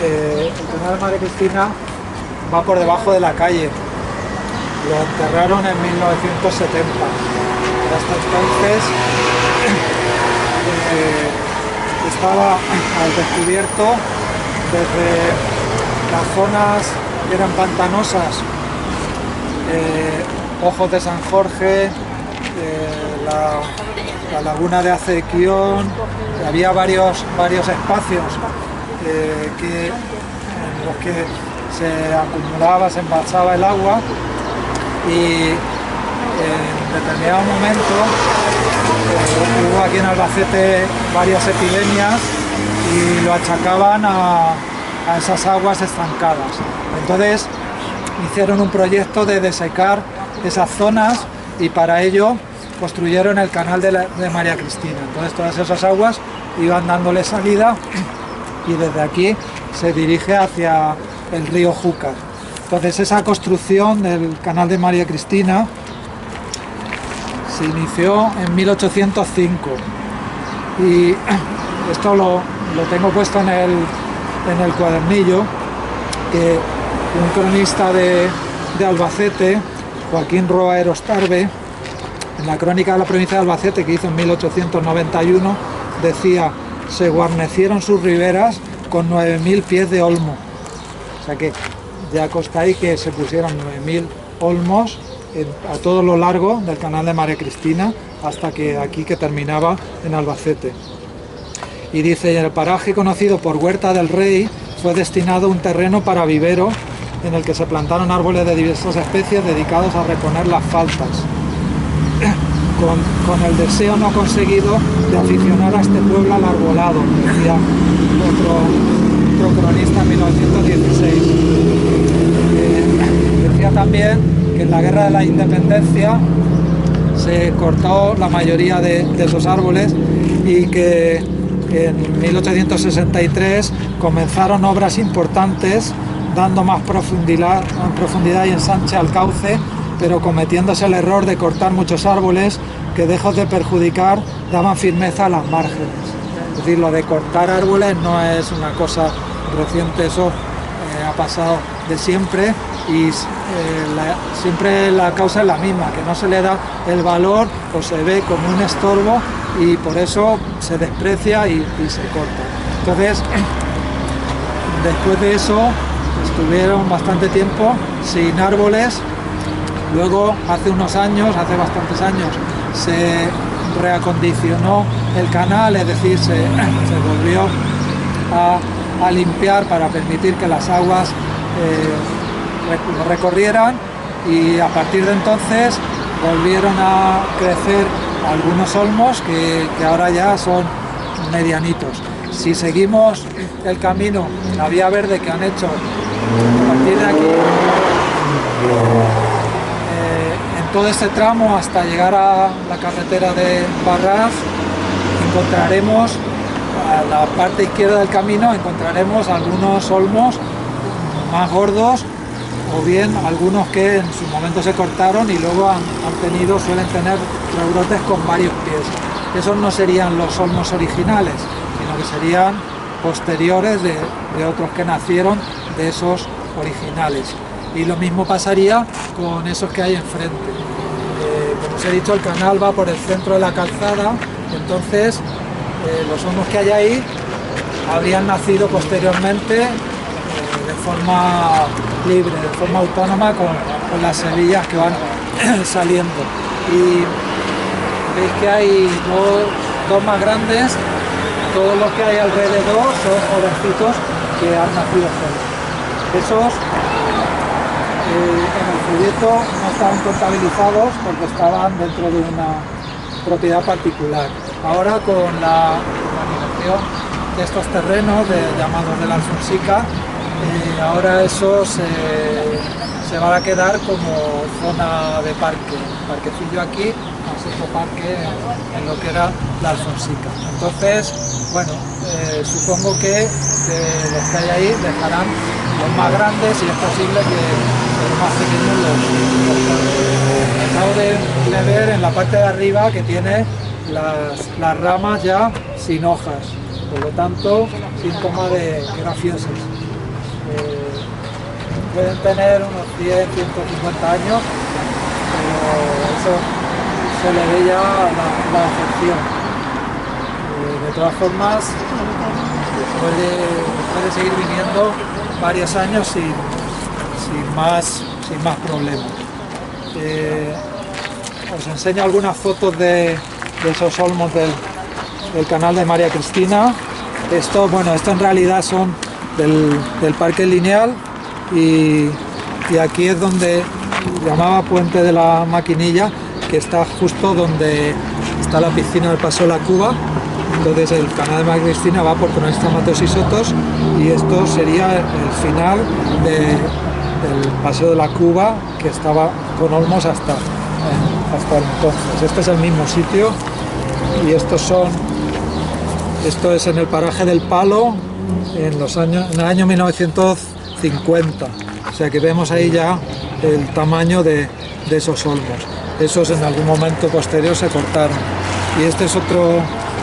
El canal de María Cristina va por debajo de la calle, lo enterraron en 1970. Hasta entonces estaba al descubierto desde las zonas que eran pantanosas, Ojos de San Jorge, la laguna de Acequión. Había varios espacios en los que se acumulaba, se embalsaba el agua, y en determinado momento hubo aquí en Albacete varias epidemias y lo achacaban a esas aguas estancadas. Entonces hicieron un proyecto de desecar esas zonas y para ello construyeron el canal de María Cristina. Entonces todas esas aguas iban dándole salida y desde aquí se dirige hacia el río Júcar. Entonces esa construcción del canal de María Cristina se inició en 1805 y esto lo tengo puesto en el cuadernillo, que un cronista de Albacete, Joaquín Roa Erostarbe, en la crónica de la provincia de Albacete que hizo en 1891, decía: se guarnecieron sus riberas con 9.000 pies de olmo. O sea que ya consta ahí que se pusieron 9.000 olmos a todo lo largo del canal de María Cristina, hasta que aquí que terminaba en Albacete. Y dice: en el paraje conocido por Huerta del Rey fue destinado un terreno para vivero en el que se plantaron árboles de diversas especies dedicados a reponer las faltas, con el deseo no conseguido de aficionar a este pueblo al arbolado, decía otro cronista en 1916. Decía también que en la Guerra de la Independencia se cortó la mayoría de esos árboles y que en 1863 comenzaron obras importantes dando más profundidad y ensanche al cauce, pero cometiéndose el error de cortar muchos árboles que, lejos de perjudicar, daban firmeza a las márgenes. Es decir, lo de cortar árboles no es una cosa reciente, eso ha pasado de siempre, y siempre la causa es la misma, que no se le da el valor o se ve como un estorbo y por eso se desprecia y se corta. Entonces, después de eso estuvieron bastante tiempo sin árboles. Luego, hace bastantes años, se reacondicionó el canal, es decir, se volvió a limpiar para permitir que las aguas lo recorrieran, y a partir de entonces volvieron a crecer algunos olmos que ahora ya son medianitos. Si seguimos el camino, la vía verde que han hecho a partir de aquí, en todo este tramo hasta llegar a la carretera de Barraz, encontraremos a la parte izquierda del camino algunos olmos más gordos, o bien algunos que en su momento se cortaron y luego suelen tener rebrotes con varios pies. Esos no serían los olmos originales, sino que serían posteriores de otros que nacieron de esos originales. Y lo mismo pasaría con esos que hay enfrente. Como os he dicho, el canal va por el centro de la calzada, entonces los olmos que hay ahí habrían nacido posteriormente de forma libre, de forma autónoma, con las semillas que van saliendo. Y veis que hay dos más grandes. Todos los que hay alrededor son jovencitos que han nacido solos. Esos en el folleto no estaban contabilizados porque estaban dentro de una propiedad particular. Ahora, con la urbanización de estos terrenos llamados de la Alfonsica, ahora esos se van a quedar como zona de parque, parquecillo aquí, más otro parque en lo que era la Alfonsica. Entonces, bueno, supongo que los que hay ahí dejarán los más grandes y es posible que los más pequeños los acabo de ver en la parte de arriba que tiene las ramas ya sin hojas, por lo tanto síntoma de grafiosis. Pueden tener unos 100, 150 años, pero eso se le ve ya la afección. De todas formas, puede seguir viniendo varios años sin más problemas. Os enseño algunas fotos de esos olmos del canal de María Cristina. Esto en realidad son del Parque Lineal, y aquí es donde llamaba Puente de la Maquinilla, que está justo donde está la piscina del Paso de la Cuba. Entonces el canal de María Cristina va por Cronista Mateos y Sotos, y esto sería el final del Paseo de la Cuba, que estaba con olmos hasta entonces. Este es el mismo sitio, y esto es en el paraje del Palo, en el año 1950. O sea que vemos ahí ya el tamaño de esos olmos. Esos en algún momento posterior se cortaron. Y este es otro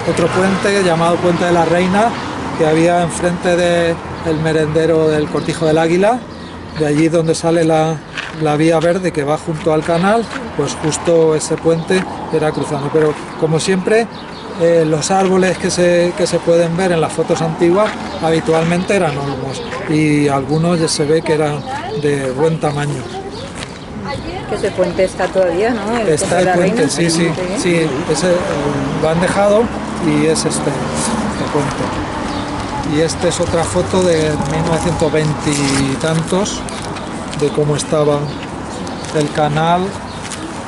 otro puente llamado Puente de la Reina, que había enfrente del merendero del Cortijo del Águila, de allí donde sale la vía verde que va junto al canal, pues justo ese puente era cruzando. Pero como siempre, los árboles que se pueden ver en las fotos antiguas habitualmente eran olmos, y algunos ya se ve que eran de buen tamaño. Que ese puente está todavía, ¿no? Está el puente, sí, ese lo han dejado y es este puente. Y esta es otra foto de 1920 y tantos, de cómo estaba el canal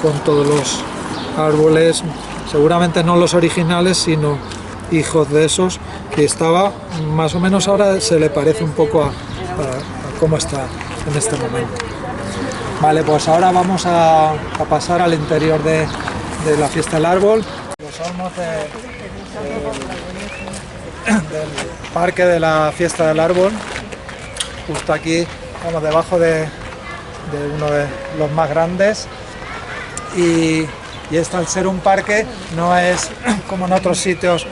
con todos los árboles, seguramente no los originales, sino hijos de esos, que estaba más o menos, ahora se le parece un poco a cómo está en este momento. Vale, pues ahora vamos a pasar al interior de la fiesta del árbol. Los olmos del parque de la fiesta del árbol, justo aquí, vamos debajo de uno de los más grandes, y esto, al ser un parque, no es como en otros sitios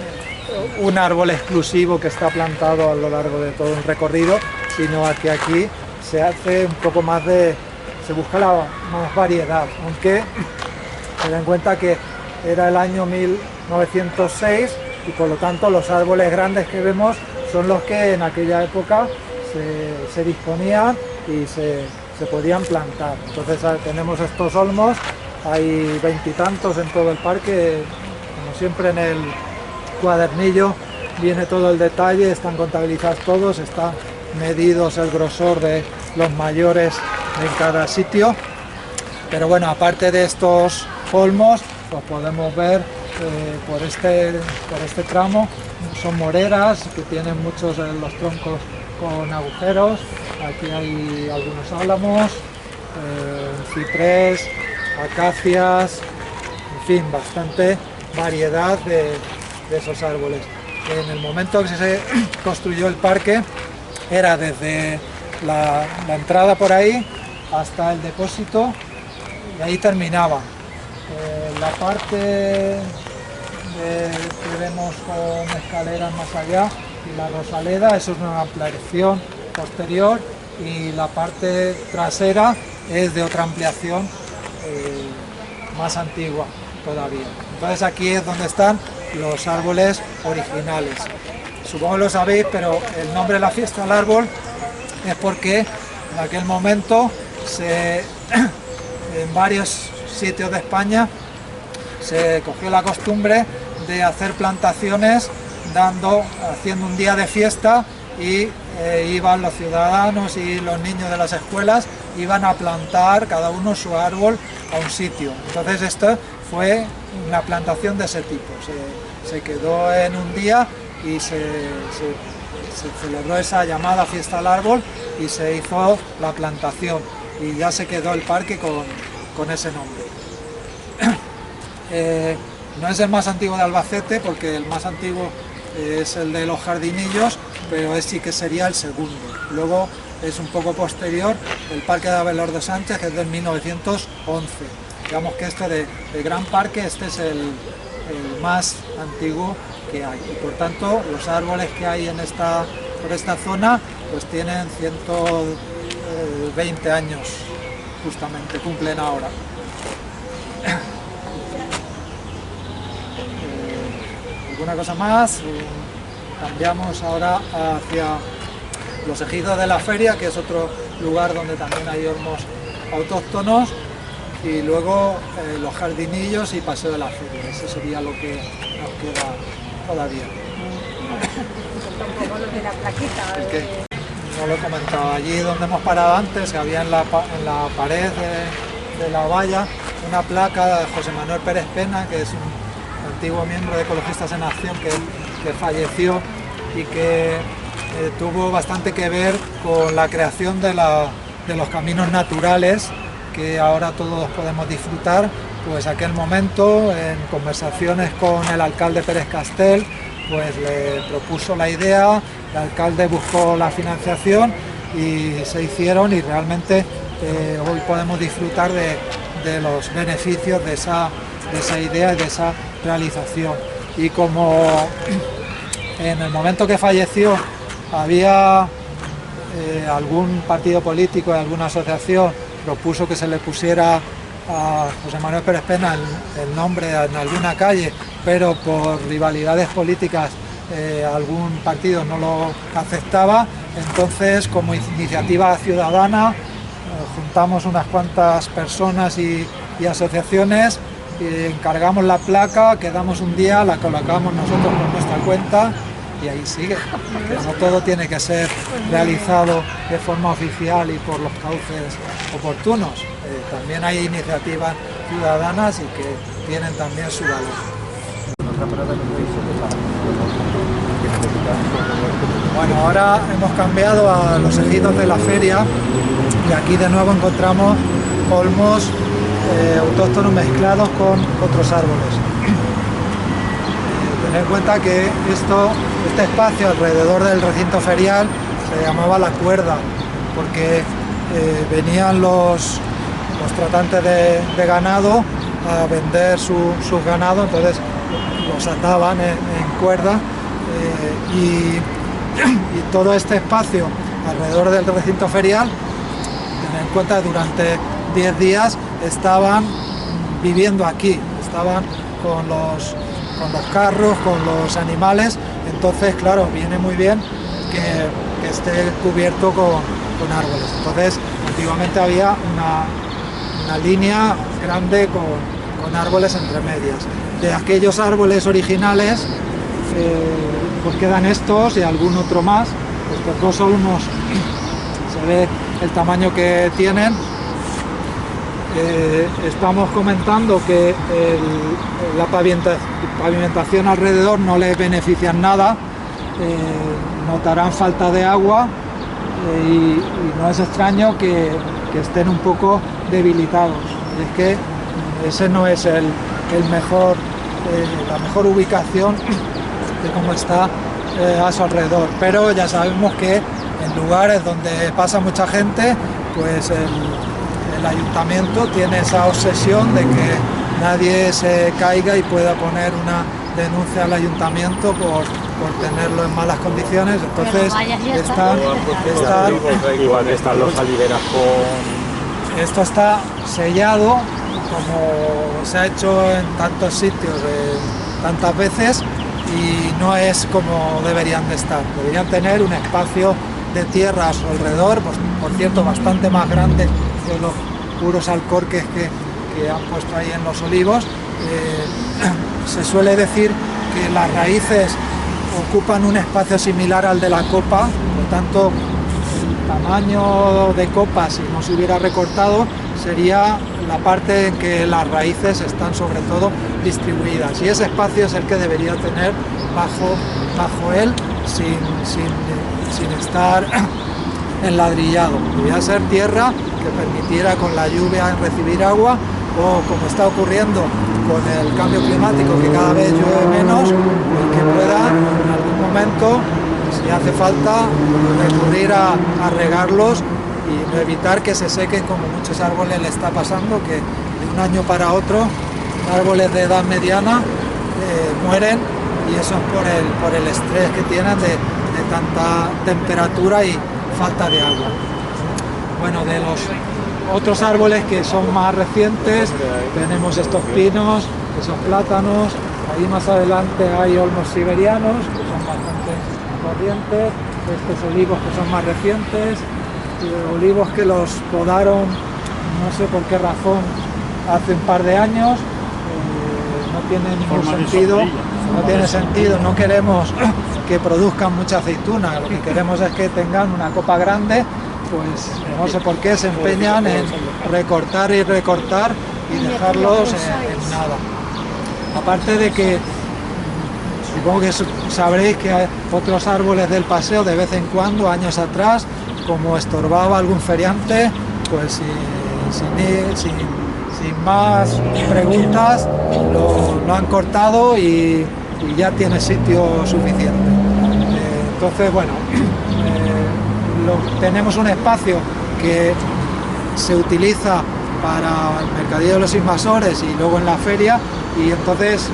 un árbol exclusivo que está plantado a lo largo de todo un recorrido, sino que aquí se hace un poco más se busca más variedad, aunque ten en cuenta que era el año 1906 y por lo tanto los árboles grandes que vemos son los que en aquella época se disponían y se podían plantar. Entonces tenemos estos olmos, hay 20 y tantos en todo el parque, como siempre en el cuadernillo viene todo el detalle, están contabilizados todos, están medidos el grosor de los mayores en cada sitio. Pero bueno, aparte de estos olmos, pues podemos ver por este tramo, son moreras que tienen muchos de los troncos con agujeros. Aquí hay algunos álamos, ciprés, acacias, en fin, bastante variedad de esos árboles. En el momento que se construyó el parque, era desde la entrada por ahí hasta el depósito, y ahí terminaba. La parte que vemos con escaleras más allá y la rosaleda, eso es una ampliación posterior, y la parte trasera es de otra ampliación más antigua todavía. Entonces aquí es donde están los árboles originales. Supongo que lo sabéis, pero el nombre de la fiesta del árbol es porque en aquel momento en varios sitios de España se cogió la costumbre de hacer plantaciones haciendo un día de fiesta, y iban los ciudadanos y los niños de las escuelas, iban a plantar cada uno su árbol a un sitio. Entonces esto fue una plantación de ese tipo, se quedó en un día y se celebró esa llamada fiesta del árbol y se hizo la plantación, y ya se quedó el parque con ese nombre. No es el más antiguo de Albacete, porque el más antiguo es el de los Jardinillos, pero sí que sería el segundo. Luego es un poco posterior el parque de Abelardo Sánchez, que es del 1911. Digamos que este de gran parque, este es el más antiguo que hay, y por tanto los árboles que hay por esta zona pues tienen 120 años justamente, cumplen ahora. ¿Alguna cosa más? Cambiamos ahora hacia los ejidos de la feria, que es otro lugar donde también hay olmos autóctonos, y luego los Jardinillos y Paseo de la Feria. Eso sería lo que nos queda todavía. Un poco lo de la plaquita. ¿El qué? No lo he comentado. Allí donde hemos parado antes, que había en la pared de la valla una placa de José Manuel Pérez Pena, que es un antiguo miembro de Ecologistas en Acción que falleció y que tuvo bastante que ver con la creación de los caminos naturales que ahora todos podemos disfrutar. Pues aquel momento, en conversaciones con el alcalde Pérez Castell, pues le propuso la idea, el alcalde buscó la financiación y se hicieron, y realmente hoy podemos disfrutar de los beneficios de esa idea y de esa realización. y como en el momento que falleció había algún partido político y alguna asociación propuso que se le pusiera a José Manuel Pérez Pena el nombre en alguna calle, pero por rivalidades políticas algún partido no lo aceptaba, entonces como iniciativa ciudadana juntamos unas cuantas personas y asociaciones, encargamos la placa, quedamos un día, la colocamos nosotros por nuestra cuenta y ahí sigue, porque no todo tiene que ser realizado de forma oficial y por los cauces oportunos. También hay iniciativas ciudadanas y que tienen también su valor. Bueno, ahora hemos cambiado a los ejidos de la feria y aquí de nuevo encontramos olmos autóctonos mezclados con otros árboles. Tened en cuenta que este espacio alrededor del recinto ferial se llamaba La Cuerda, porque venían los tratantes de ganado a vender sus ganados, entonces los ataban en cuerda y todo este espacio alrededor del recinto ferial, tened en cuenta que durante 10 días estaban viviendo aquí, estaban con los carros, con los animales, entonces claro, viene muy bien que esté cubierto con árboles. Entonces antiguamente había una línea grande con árboles entre medias. De aquellos árboles originales pues quedan estos y algún otro más. Estos dos olmos, se ve el tamaño que tienen. Estamos comentando que la pavimentación alrededor no les beneficia en nada, notarán falta de agua y no es extraño que estén un poco debilitados. Es que ese no es la mejor ubicación de cómo está a su alrededor, pero ya sabemos que en lugares donde pasa mucha gente, pues el ayuntamiento tiene esa obsesión de que nadie se caiga y pueda poner una denuncia al ayuntamiento por tenerlo en malas condiciones. Entonces están los aliveras con... Esto está sellado, como se ha hecho en tantos sitios tantas veces, y no es como deberían de estar. Deberían tener un espacio de tierra a su alrededor, pues, por cierto, bastante más grande que los puros alcorques que han puesto ahí en los olivos. Se suele decir que las raíces ocupan un espacio similar al de la copa, por tanto el tamaño de copa, si no se hubiera recortado, sería la parte en que las raíces están sobre todo distribuidas, y ese espacio es el que debería tener bajo él sin estar enladrillado. Debería ser tierra que permitiera con la lluvia recibir agua, o como está ocurriendo con el cambio climático, que cada vez llueve menos, y que pueda en algún momento, si hace falta, recurrir a regarlos y evitar que se sequen, como muchos árboles le está pasando, que de un año para otro árboles de edad mediana mueren, y eso es por el estrés que tienen de tanta temperatura y falta de agua. Bueno, de los otros árboles que son más recientes, tenemos estos pinos, esos plátanos, ahí más adelante hay olmos siberianos, que son bastante corrientes, estos olivos que son más recientes, olivos que los podaron, no sé por qué razón, hace un par de años. No tiene ningún sentido, no tiene sentido, no queremos que produzcan mucha aceituna, lo que queremos es que tengan una copa grande, pues no sé por qué se empeñan en recortar y recortar y dejarlos en nada. Aparte de que, supongo que sabréis que hay otros árboles del paseo de vez en cuando, años atrás, como estorbaba algún feriante, pues sin más preguntas lo han cortado y ya tiene sitio suficiente. Entonces, bueno, tenemos un espacio que se utiliza para el mercadillo de los invasores y luego en la feria, y entonces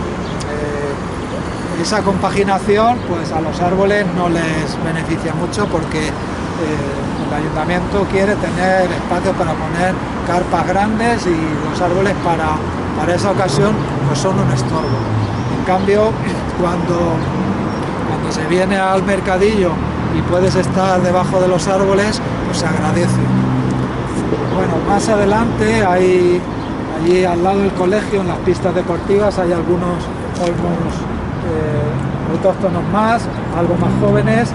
esa compaginación pues a los árboles no les beneficia mucho porque el ayuntamiento quiere tener espacio para poner carpas grandes y los árboles para esa ocasión pues son un estorbo. En cambio, cuando se viene al mercadillo y puedes estar debajo de los árboles, pues se agradece. Bueno, más adelante hay allí al lado del colegio, en las pistas deportivas, hay algunos olmos autóctonos más, algo más jóvenes,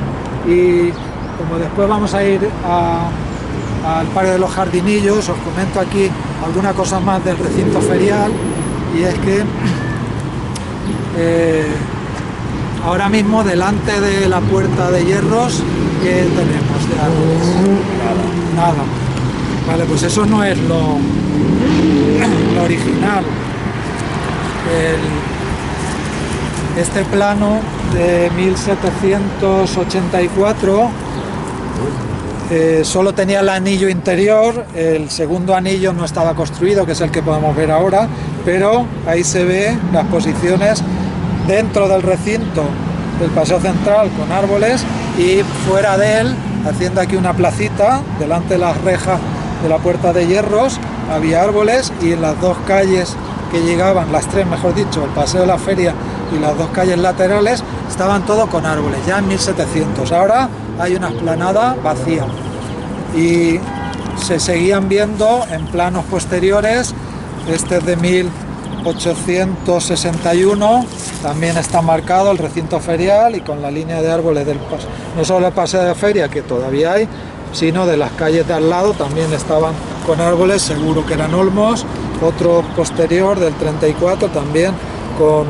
y como después vamos a ir al Parque de los Jardinillos, os comento aquí alguna cosa más del recinto ferial, y es que ahora mismo delante de la Puerta de Hierros, ¿qué tenemos de árboles? Nada. Vale, pues eso no es lo original. Este plano de 1784 solo tenía el anillo interior, el segundo anillo no estaba construido, que es el que podemos ver ahora, pero ahí se ve las posiciones dentro del recinto del Paseo Central con árboles, y fuera de él, haciendo aquí una placita, delante de las rejas de la Puerta de Hierros, había árboles, y en las dos calles que llegaban, las tres mejor dicho, el Paseo de la Feria y las dos calles laterales, estaban todos con árboles, ya en 1700. Ahora hay una explanada vacía, y se seguían viendo en planos posteriores. Este es de 1861, también está marcado el recinto ferial y con la línea de árboles del paseo, no solo el Paseo de la Feria, que todavía hay, sino de las calles de al lado también estaban con árboles, seguro que eran olmos. Otro posterior del 34 también con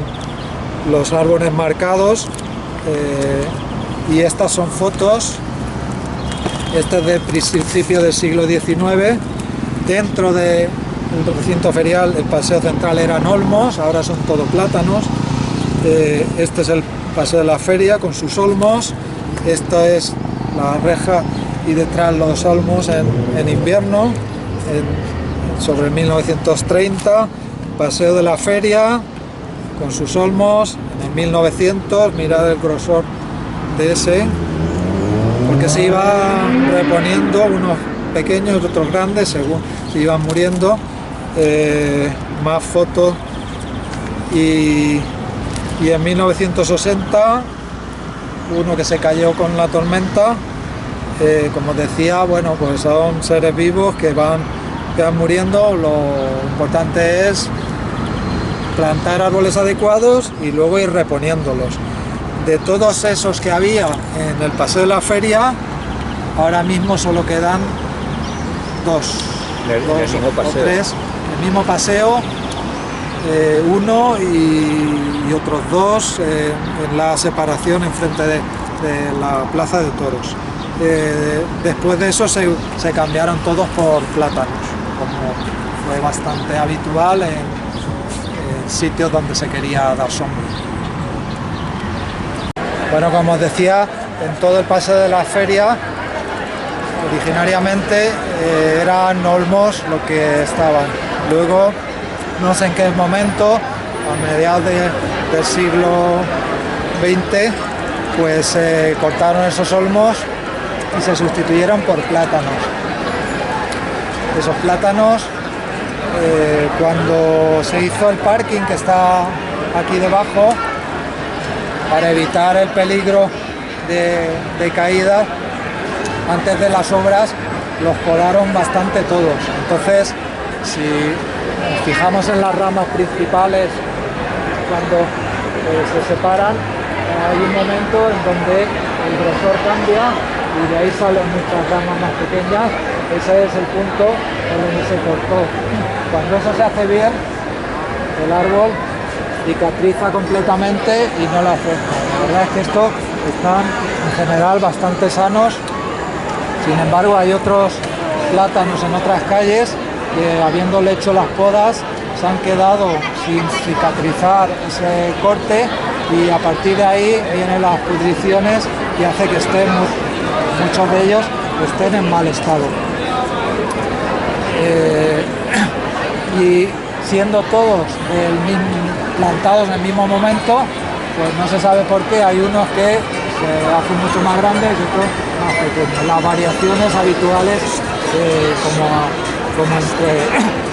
los árboles marcados, y estas son fotos. Este es de principio del siglo XIX. Dentro del recinto ferial, el Paseo Central eran olmos, ahora son todo plátanos. Este es el Paseo de la Feria con sus olmos. Esta es la reja y detrás los olmos en invierno, sobre 1930. Paseo de la Feria con sus olmos en 1900. Mirad el grosor de ese, porque se iban reponiendo, unos pequeños y otros grandes según se iban muriendo. Más fotos, y en 1960 uno que se cayó con la tormenta. Como decía, bueno, pues son seres vivos que van muriendo. Lo importante es plantar árboles adecuados y luego ir reponiéndolos. De todos esos que había en el Paseo de la Feria, ahora mismo solo quedan dos o tres, el mismo paseo, uno y otros dos en la separación enfrente de la Plaza de Toros. Después de eso se cambiaron todos por plátanos, como fue bastante habitual en sitios donde se quería dar sombra. Bueno, como os decía, en todo el Paseo de la Feria originariamente eran olmos lo que estaban. Luego, no sé en qué momento, a mediados del siglo XX, pues se cortaron esos olmos y se sustituyeron por plátanos. Esos plátanos, cuando se hizo el parking que está aquí debajo, para evitar el peligro de caída, antes de las obras los podaron bastante todos. Entonces, si nos fijamos en las ramas principales, cuando se separan, hay un momento en donde el grosor cambia y de ahí salen muchas ramas más pequeñas. Ese es el punto en donde se cortó. Cuando eso se hace bien, el árbol cicatriza completamente y no la afecta. La verdad es que estos están en general bastante sanos. Sin embargo, hay otros plátanos en otras calles que, habiéndole hecho las podas, se han quedado sin cicatrizar ese corte, y a partir de ahí vienen las pudriciones y hace que estén, muchos de ellos estén en mal estado. Y siendo todos plantados en el mismo momento, pues no se sabe por qué, hay unos que se hacen mucho más grandes y otros más pequeños. Las variaciones habituales como entre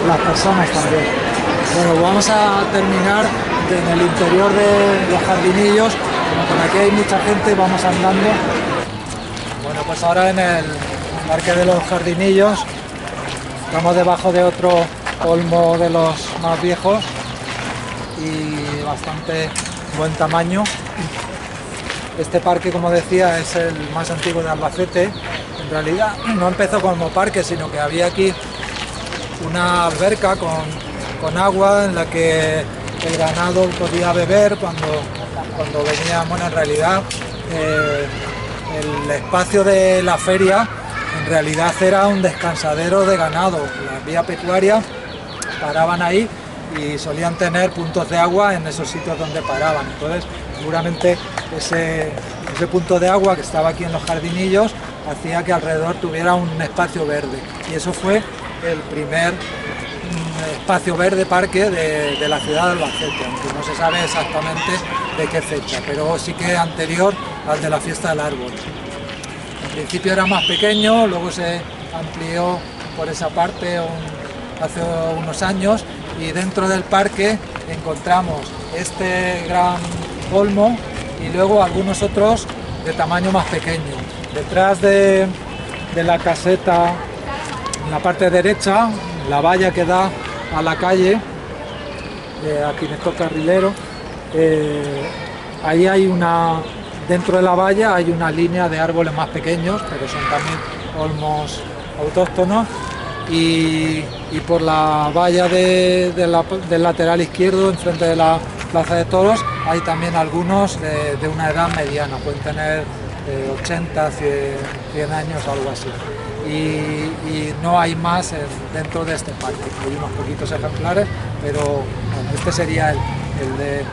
las personas también. Bueno, vamos a terminar en el interior de los jardinillos. Como por aquí hay mucha gente, vamos andando. Bueno, pues ahora en el Parque de los Jardinillos estamos debajo de otro olmo de los más viejos y bastante buen tamaño. Este parque, como decía, es el más antiguo de Albacete. En realidad no empezó como parque, sino que había aquí una alberca con agua en la que el ganado podía beber cuando venía. Bueno, en realidad el espacio de la feria en realidad era un descansadero de ganado. La vía pecuaria paraban ahí y solían tener puntos de agua en esos sitios donde paraban. Entonces, seguramente ese punto de agua que estaba aquí en los jardinillos hacía que alrededor tuviera un espacio verde. Y eso fue el primer espacio verde parque de la ciudad de Albacete, aunque no se sabe exactamente de qué fecha, pero sí que anterior al de la fiesta del árbol. En principio era más pequeño, luego se amplió por esa parte hace unos años, y dentro del parque encontramos este gran olmo y luego algunos otros de tamaño más pequeño. Detrás de la caseta, en la parte derecha, la valla que da a la calle, aquí en el carrilero, ahí hay dentro de la valla hay una línea de árboles más pequeños, pero son también olmos autóctonos, y por la valla del lateral izquierdo, enfrente de la Plaza de Toros, hay también algunos de una edad mediana, pueden tener 80, 100 años, algo así. Y no hay más dentro de este parque. Hay unos poquitos ejemplares, pero bueno, este sería el de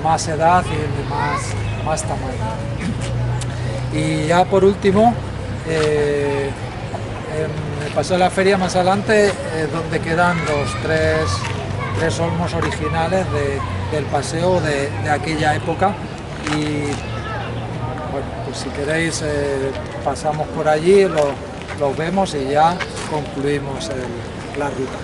más edad y el de más tamaño. Y ya por último, en el Paseo de la Feria más adelante, donde quedan los tres olmos originales del paseo de aquella época. Y bueno, pues si queréis pasamos por allí, los vemos y ya concluimos la ruta.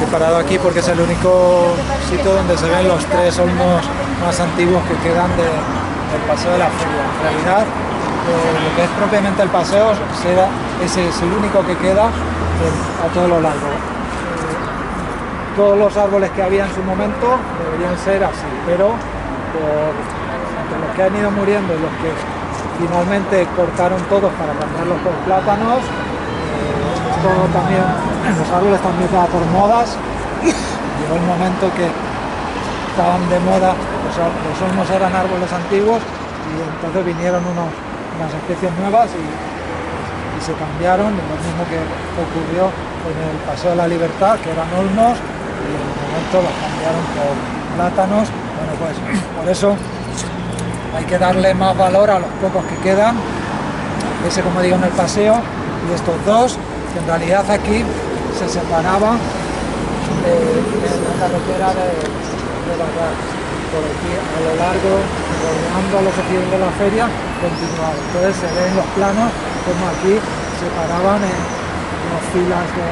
He parado aquí porque es el único sitio donde se ven los tres olmos más antiguos que quedan del Paseo de la Feria. En realidad, lo que es propiamente el paseo ese es el único que queda a todo lo largo. Todos los árboles que había en su momento deberían ser así, pero entre los que han ido muriendo y los que finalmente cortaron todos para cambiarlos por plátanos, esto también, los árboles también estaban por modas. Llegó el momento que estaban de moda, los olmos eran árboles antiguos y entonces vinieron unas especies nuevas y se cambiaron, lo mismo que ocurrió en el Paseo de la Libertad, que eran olmos, y en el momento los cambiaron por plátanos. Bueno, pues por eso hay que darle más valor a los pocos que quedan, ese, como digo, en el paseo, y estos dos, que en realidad aquí se separaban de la carretera de Barral. Por aquí, a lo largo, rodeando a los oficiales de la feria, continuaban. Entonces se ven los planos como aquí se paraban en dos filas de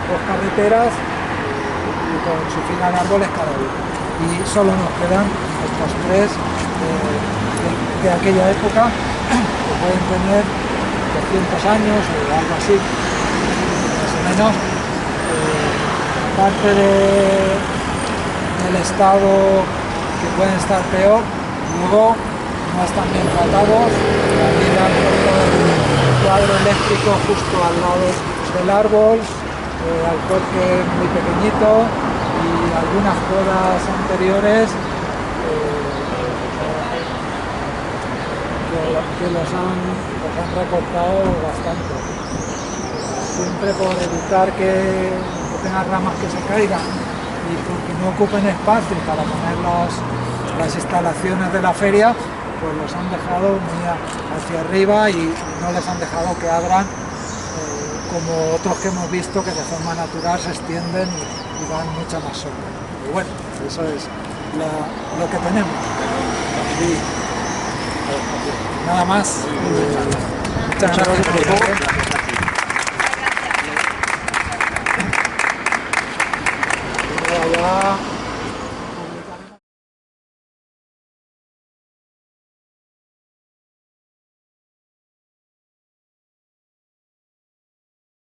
dos carreteras y con su fila de árboles cada uno. Y solo nos quedan estos tres de aquella época, que pueden tener 200 años o algo así, más o menos. Parte del estado que pueden estar peor, luego no están bien tratados. Aquí dan el cuadro eléctrico justo al lado del árbol, al corte muy pequeñito, y algunas podas anteriores que los han recortado bastante, siempre por evitar que tengan ramas que se caigan y porque no ocupen espacio para poner las instalaciones de la feria, pues los han dejado muy hacia arriba y no les han dejado que abran como otros que hemos visto que de forma natural se extienden y dan mucha más sombra. Pero bueno, eso es lo que tenemos. Y nada más. Muchas gracias por todo. Ya